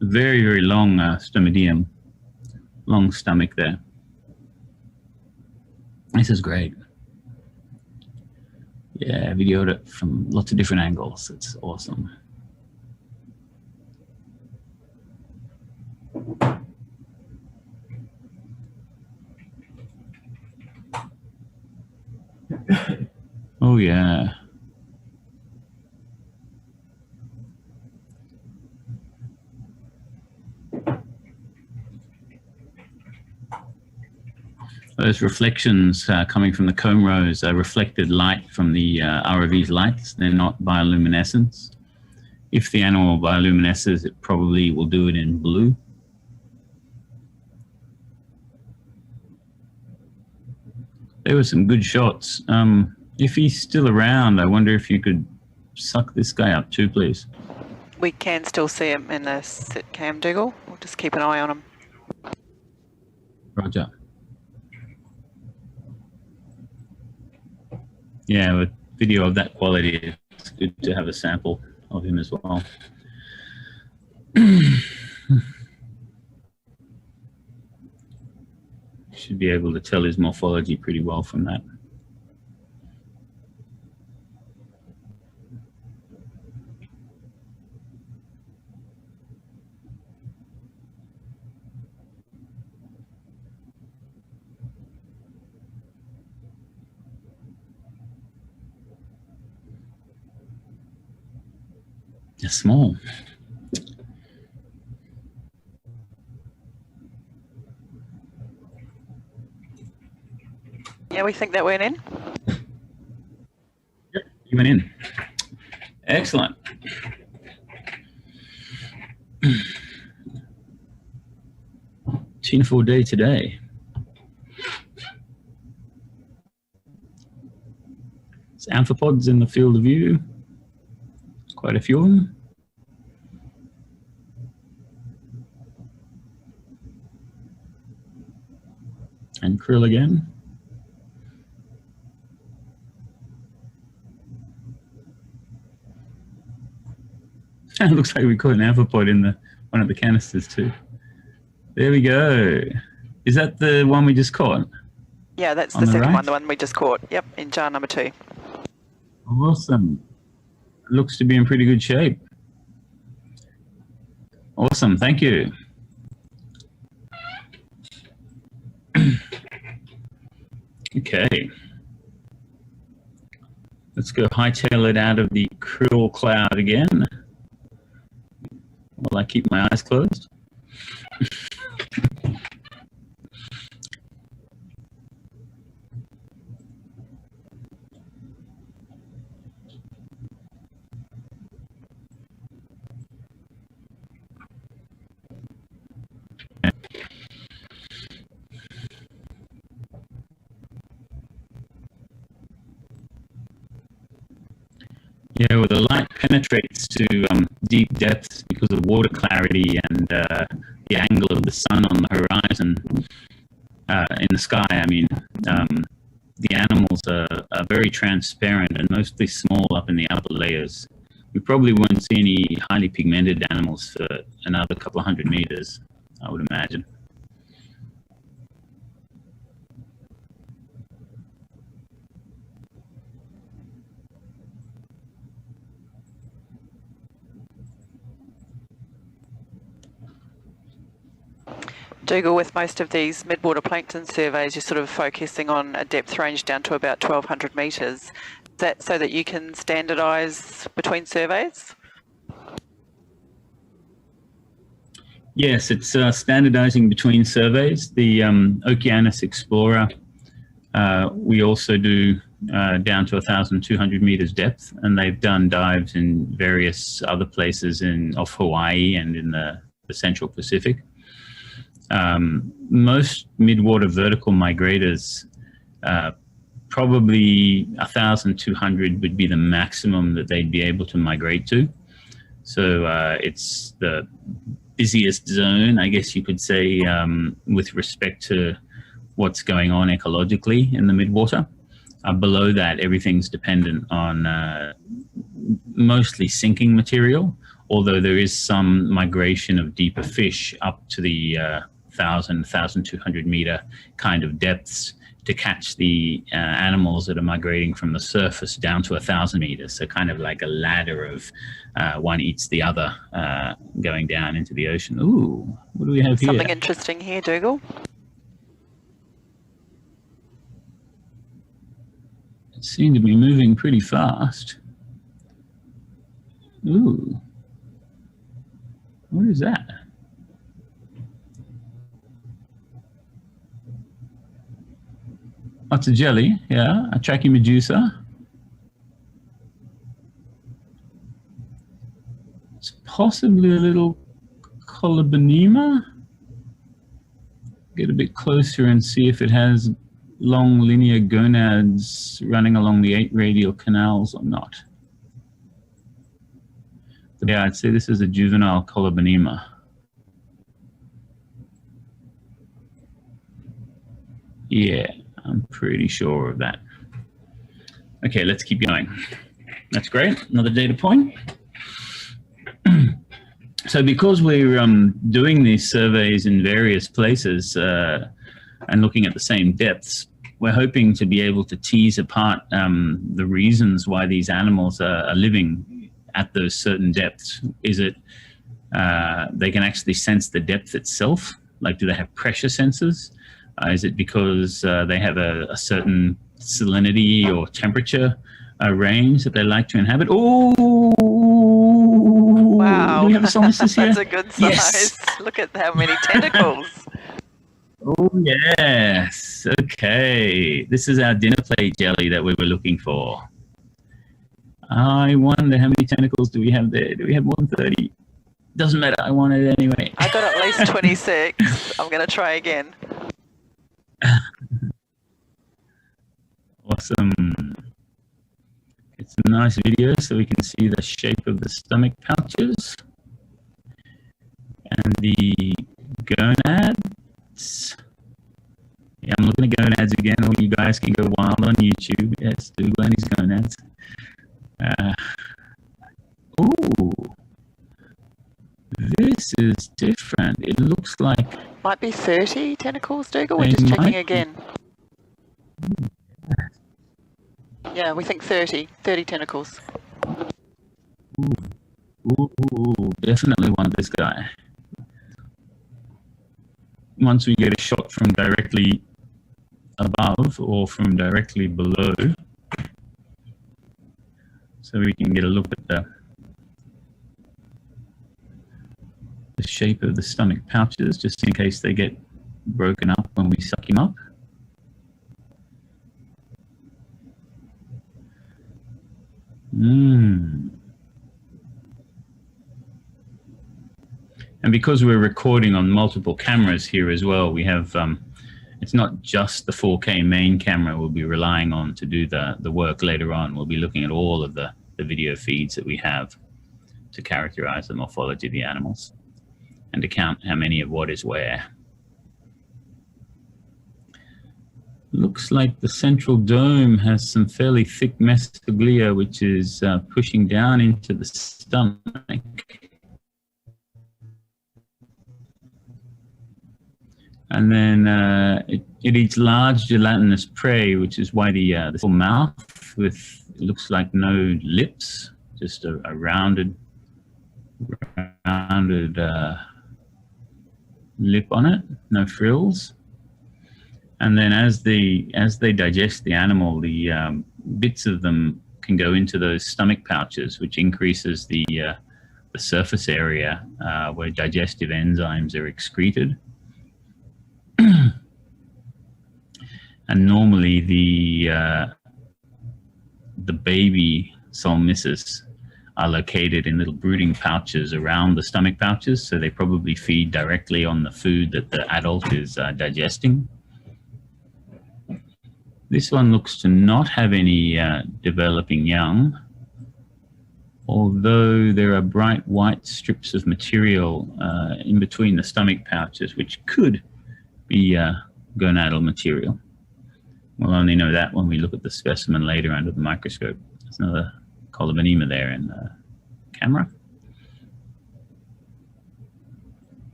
Very, very long stomidium, long stomach there. This is great. Yeah, videoed it from lots of different angles. It's awesome. Oh yeah. Those reflections coming from the comb rows are reflected light from the ROV's lights. They're not bioluminescence. If the animal bioluminesces, it probably will do it in blue. There were some good shots. If he's still around, I wonder if you could suck this guy up too, please. We can still see him in the sit cam, Dougal. We'll just keep an eye on him. Roger. Yeah, with video of that quality, it's good to have a sample of him as well. Should be able to tell his morphology pretty well from that. They're small. Yeah, we think that went in. Yep, you went in. Excellent. Tuneful day today. It's amphipods in the field of view. Quite a few of them. And krill again. It looks like we caught an amphipod in one of the canisters too. There we go. Is that the one we just caught? Yeah, that's the second one, the one we just caught. Yep, in jar number 2. Awesome. Looks to be in pretty good shape. Awesome, thank you. Okay. Let's go hightail it out of the krill cloud again. While I keep my eyes closed. Yeah, well, the light penetrates to deep depths because of water clarity and the angle of the sun on the horizon in the sky. I mean, the animals are very transparent and mostly small up in the upper layers. We probably won't see any highly pigmented animals for another couple of 100 meters, I would imagine. Dougal, with most of these midwater plankton surveys, you're sort of focusing on a depth range down to about 1,200 metres. Is that so that you can standardise between surveys? Yes, it's standardising between surveys. The Oceanus Explorer, we also do down to 1,200 metres depth, and they've done dives in various other places off Hawaii and in the Central Pacific. Most midwater vertical migrators, probably 1,200 would be the maximum that they'd be able to migrate to. So it's the busiest zone, I guess you could say, with respect to what's going on ecologically in the midwater. Below that, everything's dependent on mostly sinking material, although there is some migration of deeper fish up to the 1,200 meter kind of depths to catch the animals that are migrating from the surface down to 1,000 meters. So kind of like a ladder of one eats the other going down into the ocean. Ooh, what do we have here? Something interesting here, Dhugal. It seemed to be moving pretty fast. Ooh, what is that? That's a jelly, yeah, a Trachymedusa. It's possibly a little Colobonema. Get a bit closer and see if it has long linear gonads running along the 8 radial canals or not. Yeah, I'd say this is a juvenile Colobonema. Yeah, I'm pretty sure of that. Okay, let's keep going. That's great. Another data point. So because we're doing these surveys in various places and looking at the same depths, we're hoping to be able to tease apart the reasons why these animals are living at those certain depths. Is it they can actually sense the depth itself? Like, do they have pressure sensors? Is it because they have a certain salinity or temperature range that they like to inhabit? Oh, wow. Do we have a solstice here? That's a good size. Yes. Look at how many tentacles. Oh, yes. Okay. This is our dinner plate jelly that we were looking for. I wonder how many tentacles do we have there? Do we have more than 30? Doesn't matter. I want it anyway. I got at least 26. I'm going to try again. Awesome. It's a nice video so we can see the shape of the stomach pouches and the gonads. Yeah, I'm looking at gonads again, or you guys can go wild on YouTube. Yes, Dhugal and his gonads. Ooh, this is different. It looks like Might be 30 tentacles, Dhugal. We're just checking again. Yeah, we think 30 tentacles. Ooh, definitely want this guy. Once we get a shot from directly above or from directly below, so we can get a look at the shape of the stomach pouches, just in case they get broken up when we suck him up. And because we're recording on multiple cameras here as well, we have, it's not just the 4K main camera we'll be relying on to do the work later on. We'll be looking at all of the video feeds that we have to characterize the morphology of the animals and to count how many of what is where. Looks like the central dome has some fairly thick mesoglea, which is pushing down into the stomach. And then it eats large gelatinous prey, which is why the full mouth with, it looks like no lips, just a rounded lip on it, no frills. And then as they digest the animal, the bits of them can go into those stomach pouches, which increases the surface area where digestive enzymes are excreted. And normally the baby Solmissus are located in little brooding pouches around the stomach pouches, so they probably feed directly on the food that the adult is digesting. This one looks to not have any developing young, although there are bright white strips of material in between the stomach pouches, which could be gonadal material. We'll only know that when we look at the specimen later under the microscope. There's another Colubenema there in the camera.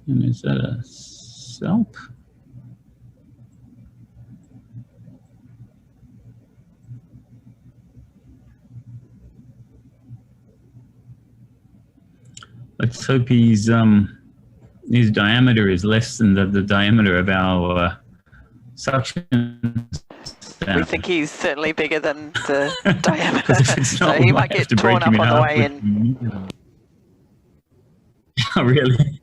And is that a Selp? Let's hope his diameter is less than the diameter of our suction. We think he's certainly bigger than the diameter, It's so not, he might get torn up on the way in. Oh, really?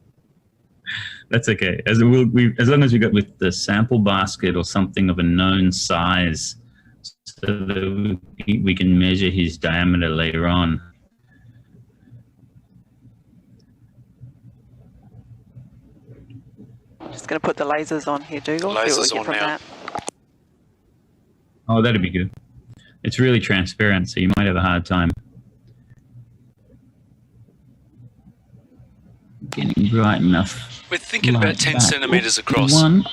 That's okay. As long as we got with the sample basket or something of a known size, so that we can measure his diameter later on. Just going to put the lasers on here, Dougal. Lasers see what we on get from now. that. Oh, that'd be good. It's really transparent, so you might have a hard time getting bright enough. We're thinking like about 10 that. centimetres across. One.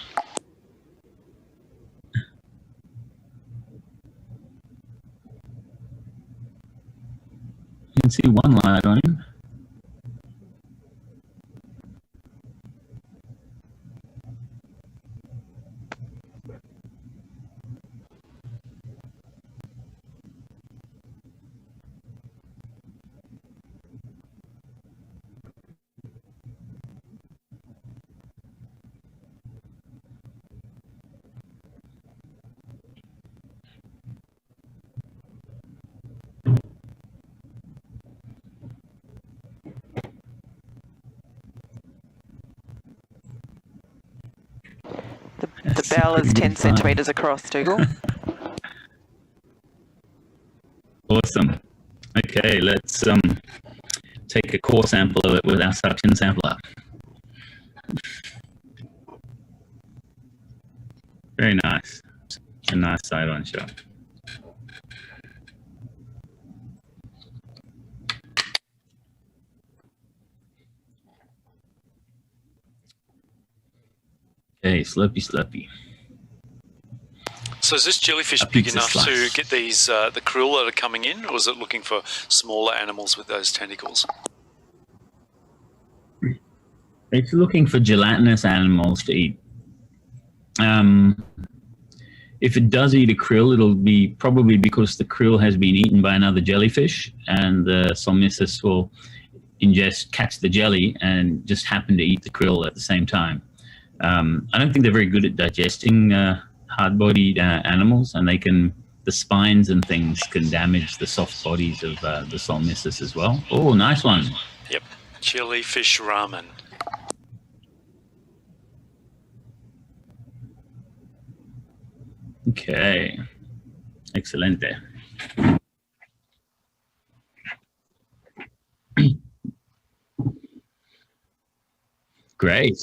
You can see one light on him. The bell is 10 centimetres across, Dougal. Awesome. Okay, let's take a core sample of it with our suction sampler. Very nice. A nice side-on shot. Okay, slurpy. So is this jellyfish big enough to get these the krill that are coming in, or is it looking for smaller animals with those tentacles? It's looking for gelatinous animals to eat. If it does eat a krill, it'll be probably because the krill has been eaten by another jellyfish, and the Solmissus will catch the jelly and just happen to eat the krill at the same time. I don't think they're very good at digesting hard-bodied animals, and the spines and things can damage the soft bodies of the Solmissus as well. Oh, nice one. Yep, jellyfish ramen. Okay, excelente. Great.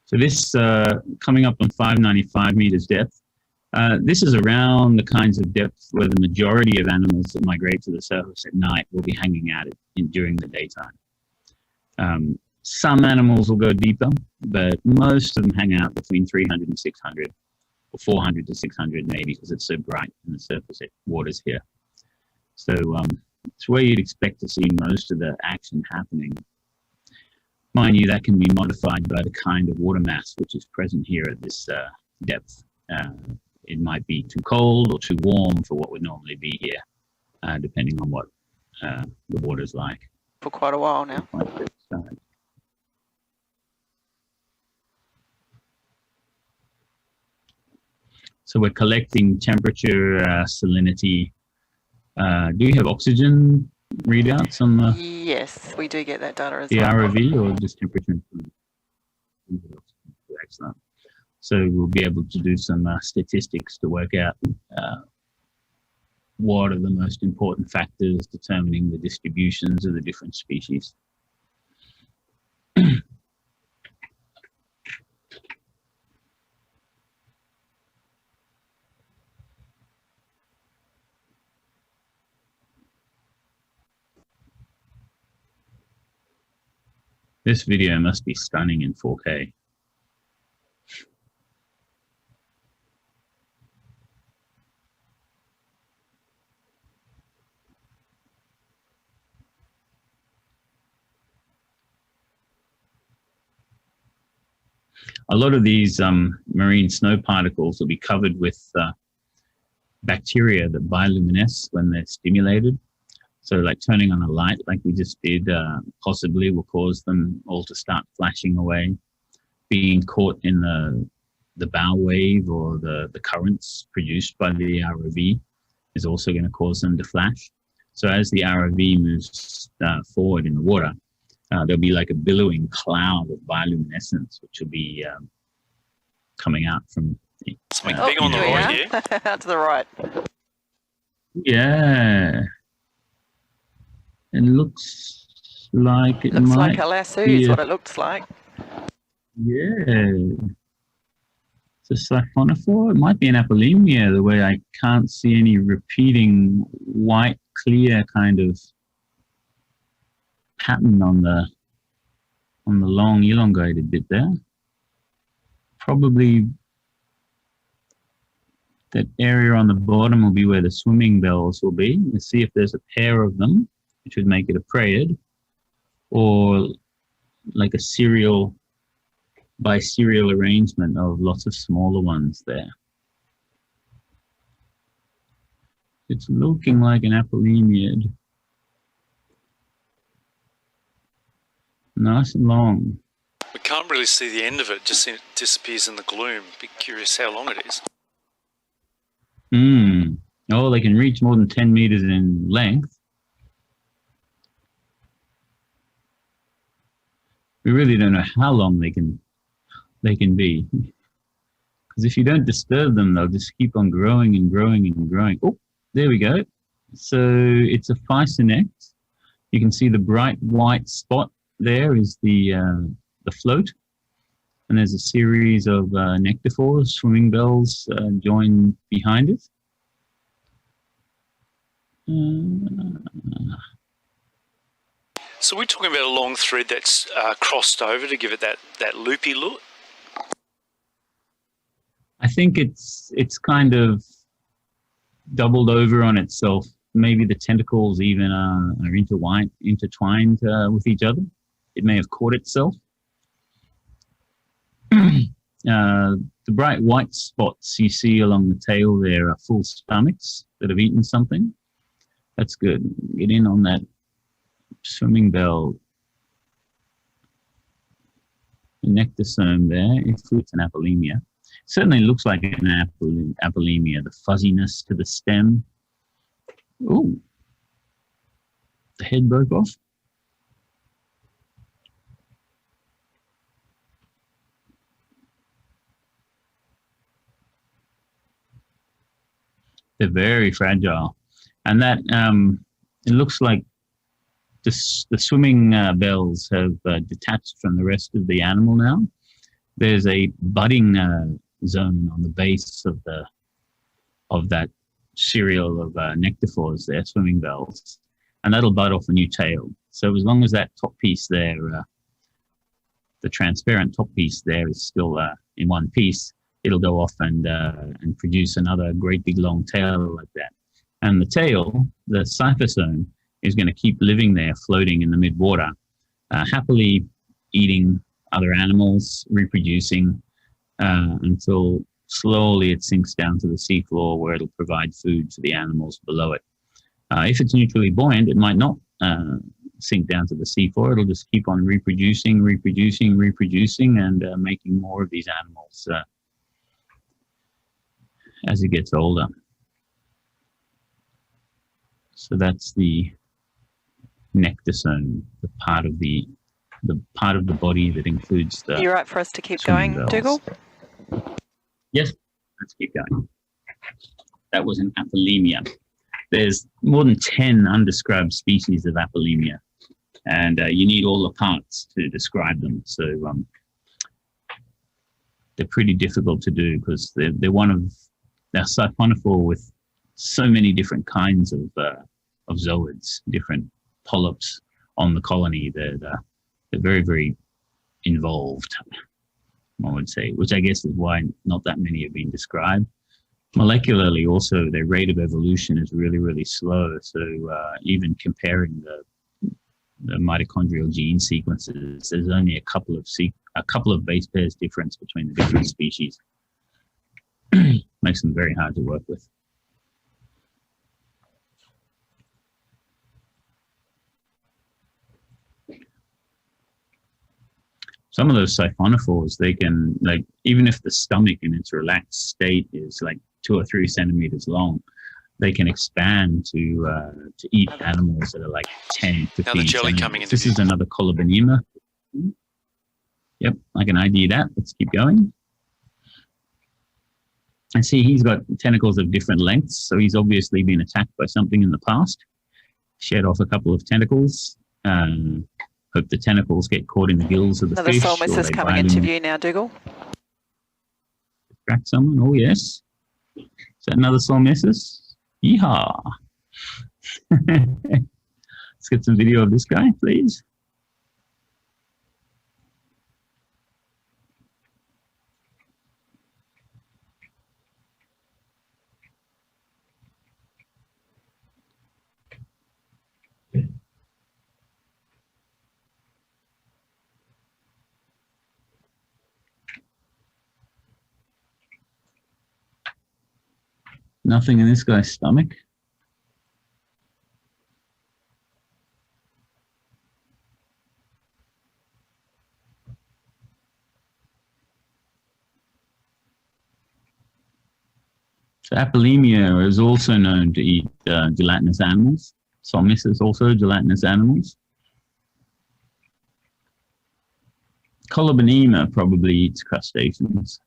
So this coming up on 595 meters depth. This is around the kinds of depths where the majority of animals that migrate to the surface at night will be hanging out during the daytime. Some animals will go deeper, but most of them hang out between 300 and 600, or 400 to 600 maybe, because it's so bright in the surface waters here. So it's where you'd expect to see most of the action happening. Mind you, that can be modified by the kind of water mass which is present here at this depth. It might be too cold or too warm for what would normally be here, depending on what the water's like. For quite a while now. So we're collecting temperature, salinity. Do you have oxygen readouts on the? Yes, we do get that data as the well. ROV, or just temperature? Excellent. So we'll be able to do some statistics to work out what are the most important factors determining the distributions of the different species. This video must be stunning in 4K. A lot of these marine snow particles will be covered with bacteria that bioluminesce when they're stimulated. So like turning on a light like we just did possibly will cause them all to start flashing away. Being caught in the bow wave or the currents produced by the ROV is also going to cause them to flash. So as the ROV moves forward in the water, there'll be like a billowing cloud of bioluminescence, which will be coming out from... Something big on the right here. To the right. Yeah. It looks like it Looks might like a lasso is what it looks like. Yeah. It's a siphonophore. It might be an apolemia, the way I can't see any repeating white, clear kind of pattern on the long elongated bit there. Probably that area on the bottom will be where the swimming bells will be. Let's see if there's a pair of them, which would make it a period, or like a serial, biserial arrangement of lots of smaller ones there. It's looking like an apolemia. Nice and long. We can't really see the end of it, just it disappears in the gloom. Be curious how long it is. Oh, they can reach more than 10 meters in length. We really don't know how long they can be. Because if you don't disturb them, they'll just keep on growing and growing and growing. Oh, there we go. So it's a Physinect. You can see the bright white spot there is the float. And there's a series of nectophores, swimming bells joined behind it. So we're talking about a long thread that's crossed over to give it that loopy look? I think it's kind of doubled over on itself. Maybe the tentacles even are intertwined with each other. It may have caught itself. The bright white spots you see along the tail there are full stomachs that have eaten something. That's good. Get in on that swimming bell nectosome there, if it's an apolemia. Certainly looks like an apolemia, the fuzziness to the stem. Oh, the head broke off. They're very fragile. And that, it looks like the swimming bells have detached from the rest of the animal now. There's a budding zone on the base of that serial of nectophores there, swimming bells, and that'll bud off a new tail. So as long as that top piece there, the transparent top piece there is still in one piece, it'll go off and produce another great big long tail like that. And the tail, the cyphosome, is going to keep living there, floating in the mid-water, happily eating other animals, reproducing, until slowly it sinks down to the seafloor where it'll provide food for the animals below it. If it's neutrally buoyant, it might not sink down to the seafloor. It'll just keep on reproducing, and making more of these animals as it gets older. So that's the nectosome, the part of the body that includes the... You're right for us to keep going, Dhugal? Yes, let's keep going. That was an apolemia. There's more than 10 undescribed species of apolemia, and you need all the parts to describe them. So they're pretty difficult to do because they're siphonophore with so many different kinds of zooids, different polyps on the colony that they're very, very involved, I would say, which I guess is why not that many have been described. Molecularly also, their rate of evolution is really, really slow. So even comparing the mitochondrial gene sequences, there's only a couple of base pairs difference between the different species. Makes them very hard to work with. Some of those siphonophores, they can, like, even if the stomach in its relaxed state is like 2 or 3 centimeters long, they can expand to eat animals that are like 10, 15 Now the jelly centimeters. coming into This view. is another Colobonema. Yep, I can ID that. Let's keep going. And see, he's got tentacles of different lengths, so he's obviously been attacked by something in the past. Shed off a couple of tentacles. Hope the tentacles get caught in the gills of the Another fish. Solmus or is they coming bite into them, view now, Dougal. distract someone. Oh, yes. Is that another Solmesis? Yeehaw. Let's get some video of this guy, please. Nothing in this guy's stomach. So apolemia is also known to eat gelatinous animals. Solmus is also gelatinous animals. Colobonema probably eats crustaceans.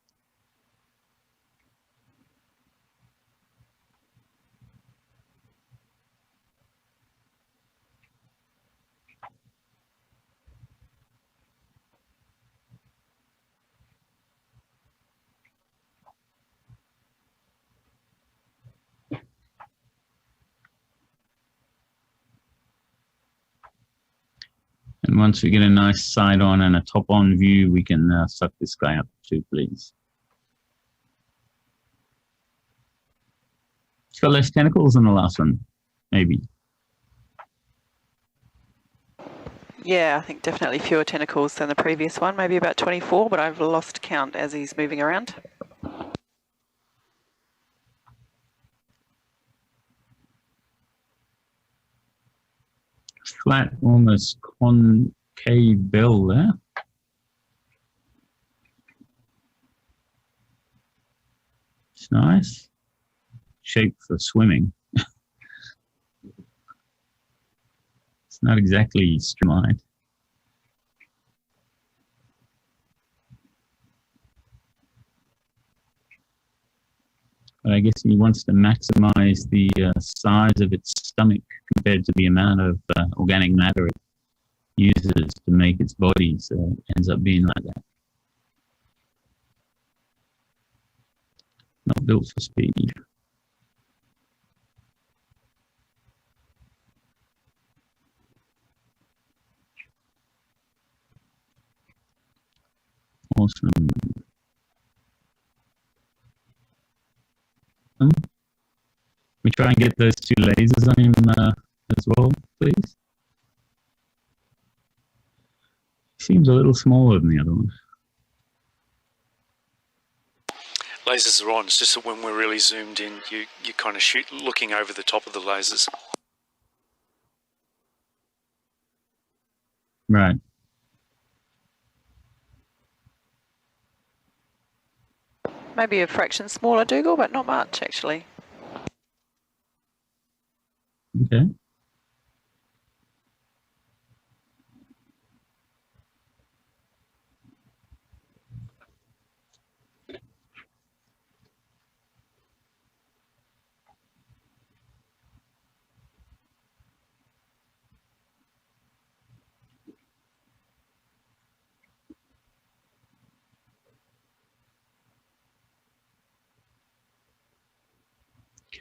And once we get a nice side on and a top on view, we can suck this guy up too, please. It's got less tentacles than the last one, maybe. Yeah, I think definitely fewer tentacles than the previous one, maybe about 24, but I've lost count as he's moving around. Flat, almost concave bill there. It's nice. Shape for swimming. It's not exactly streamlined. But I guess he wants to maximize the size of its stomach compared to the amount of organic matter it uses to make its body, so it ends up being like that. Not built for speed. Awesome. We try and get those 2 lasers on him as well, please. Seems a little smaller than the other one. Lasers are on, it's just that when we're really zoomed in, you kind of shoot looking over the top of the lasers. Right. Maybe a fraction smaller, Dougal, but not much actually. Okay.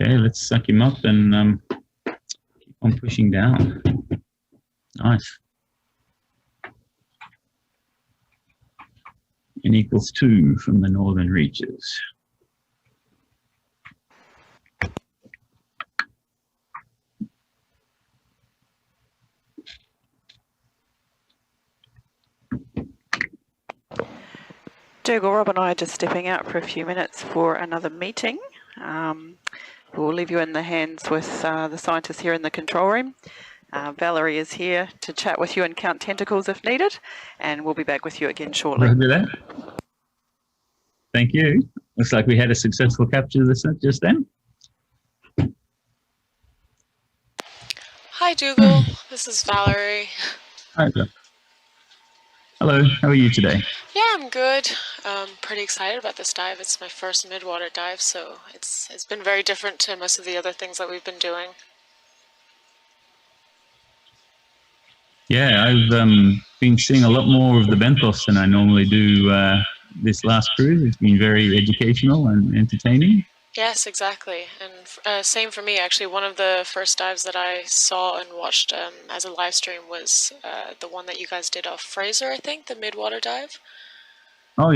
Okay, let's suck him up and keep on pushing down. Nice. N equals 2 from the northern reaches. Dhugal, Rob and I are just stepping out for a few minutes for another meeting. We'll leave you in the hands with the scientists here in the control room. Valerie is here to chat with you and count tentacles if needed, and we'll be back with you again shortly. Roger that. Thank you. Looks like we had a successful capture of this just then. Hi, Dhugal. This is Valerie. Hi there. Hello, how are you today? Yeah, I'm good. Pretty excited about this dive. It's my first midwater dive, so it's been very different to most of the other things that we've been doing. Yeah, I've been seeing a lot more of the benthos than I normally do this last cruise. It's been very educational and entertaining. Yes, exactly. And same for me, actually. One of the first dives that I saw and watched as a live stream was the one that you guys did off Fraser, I think, the midwater dive.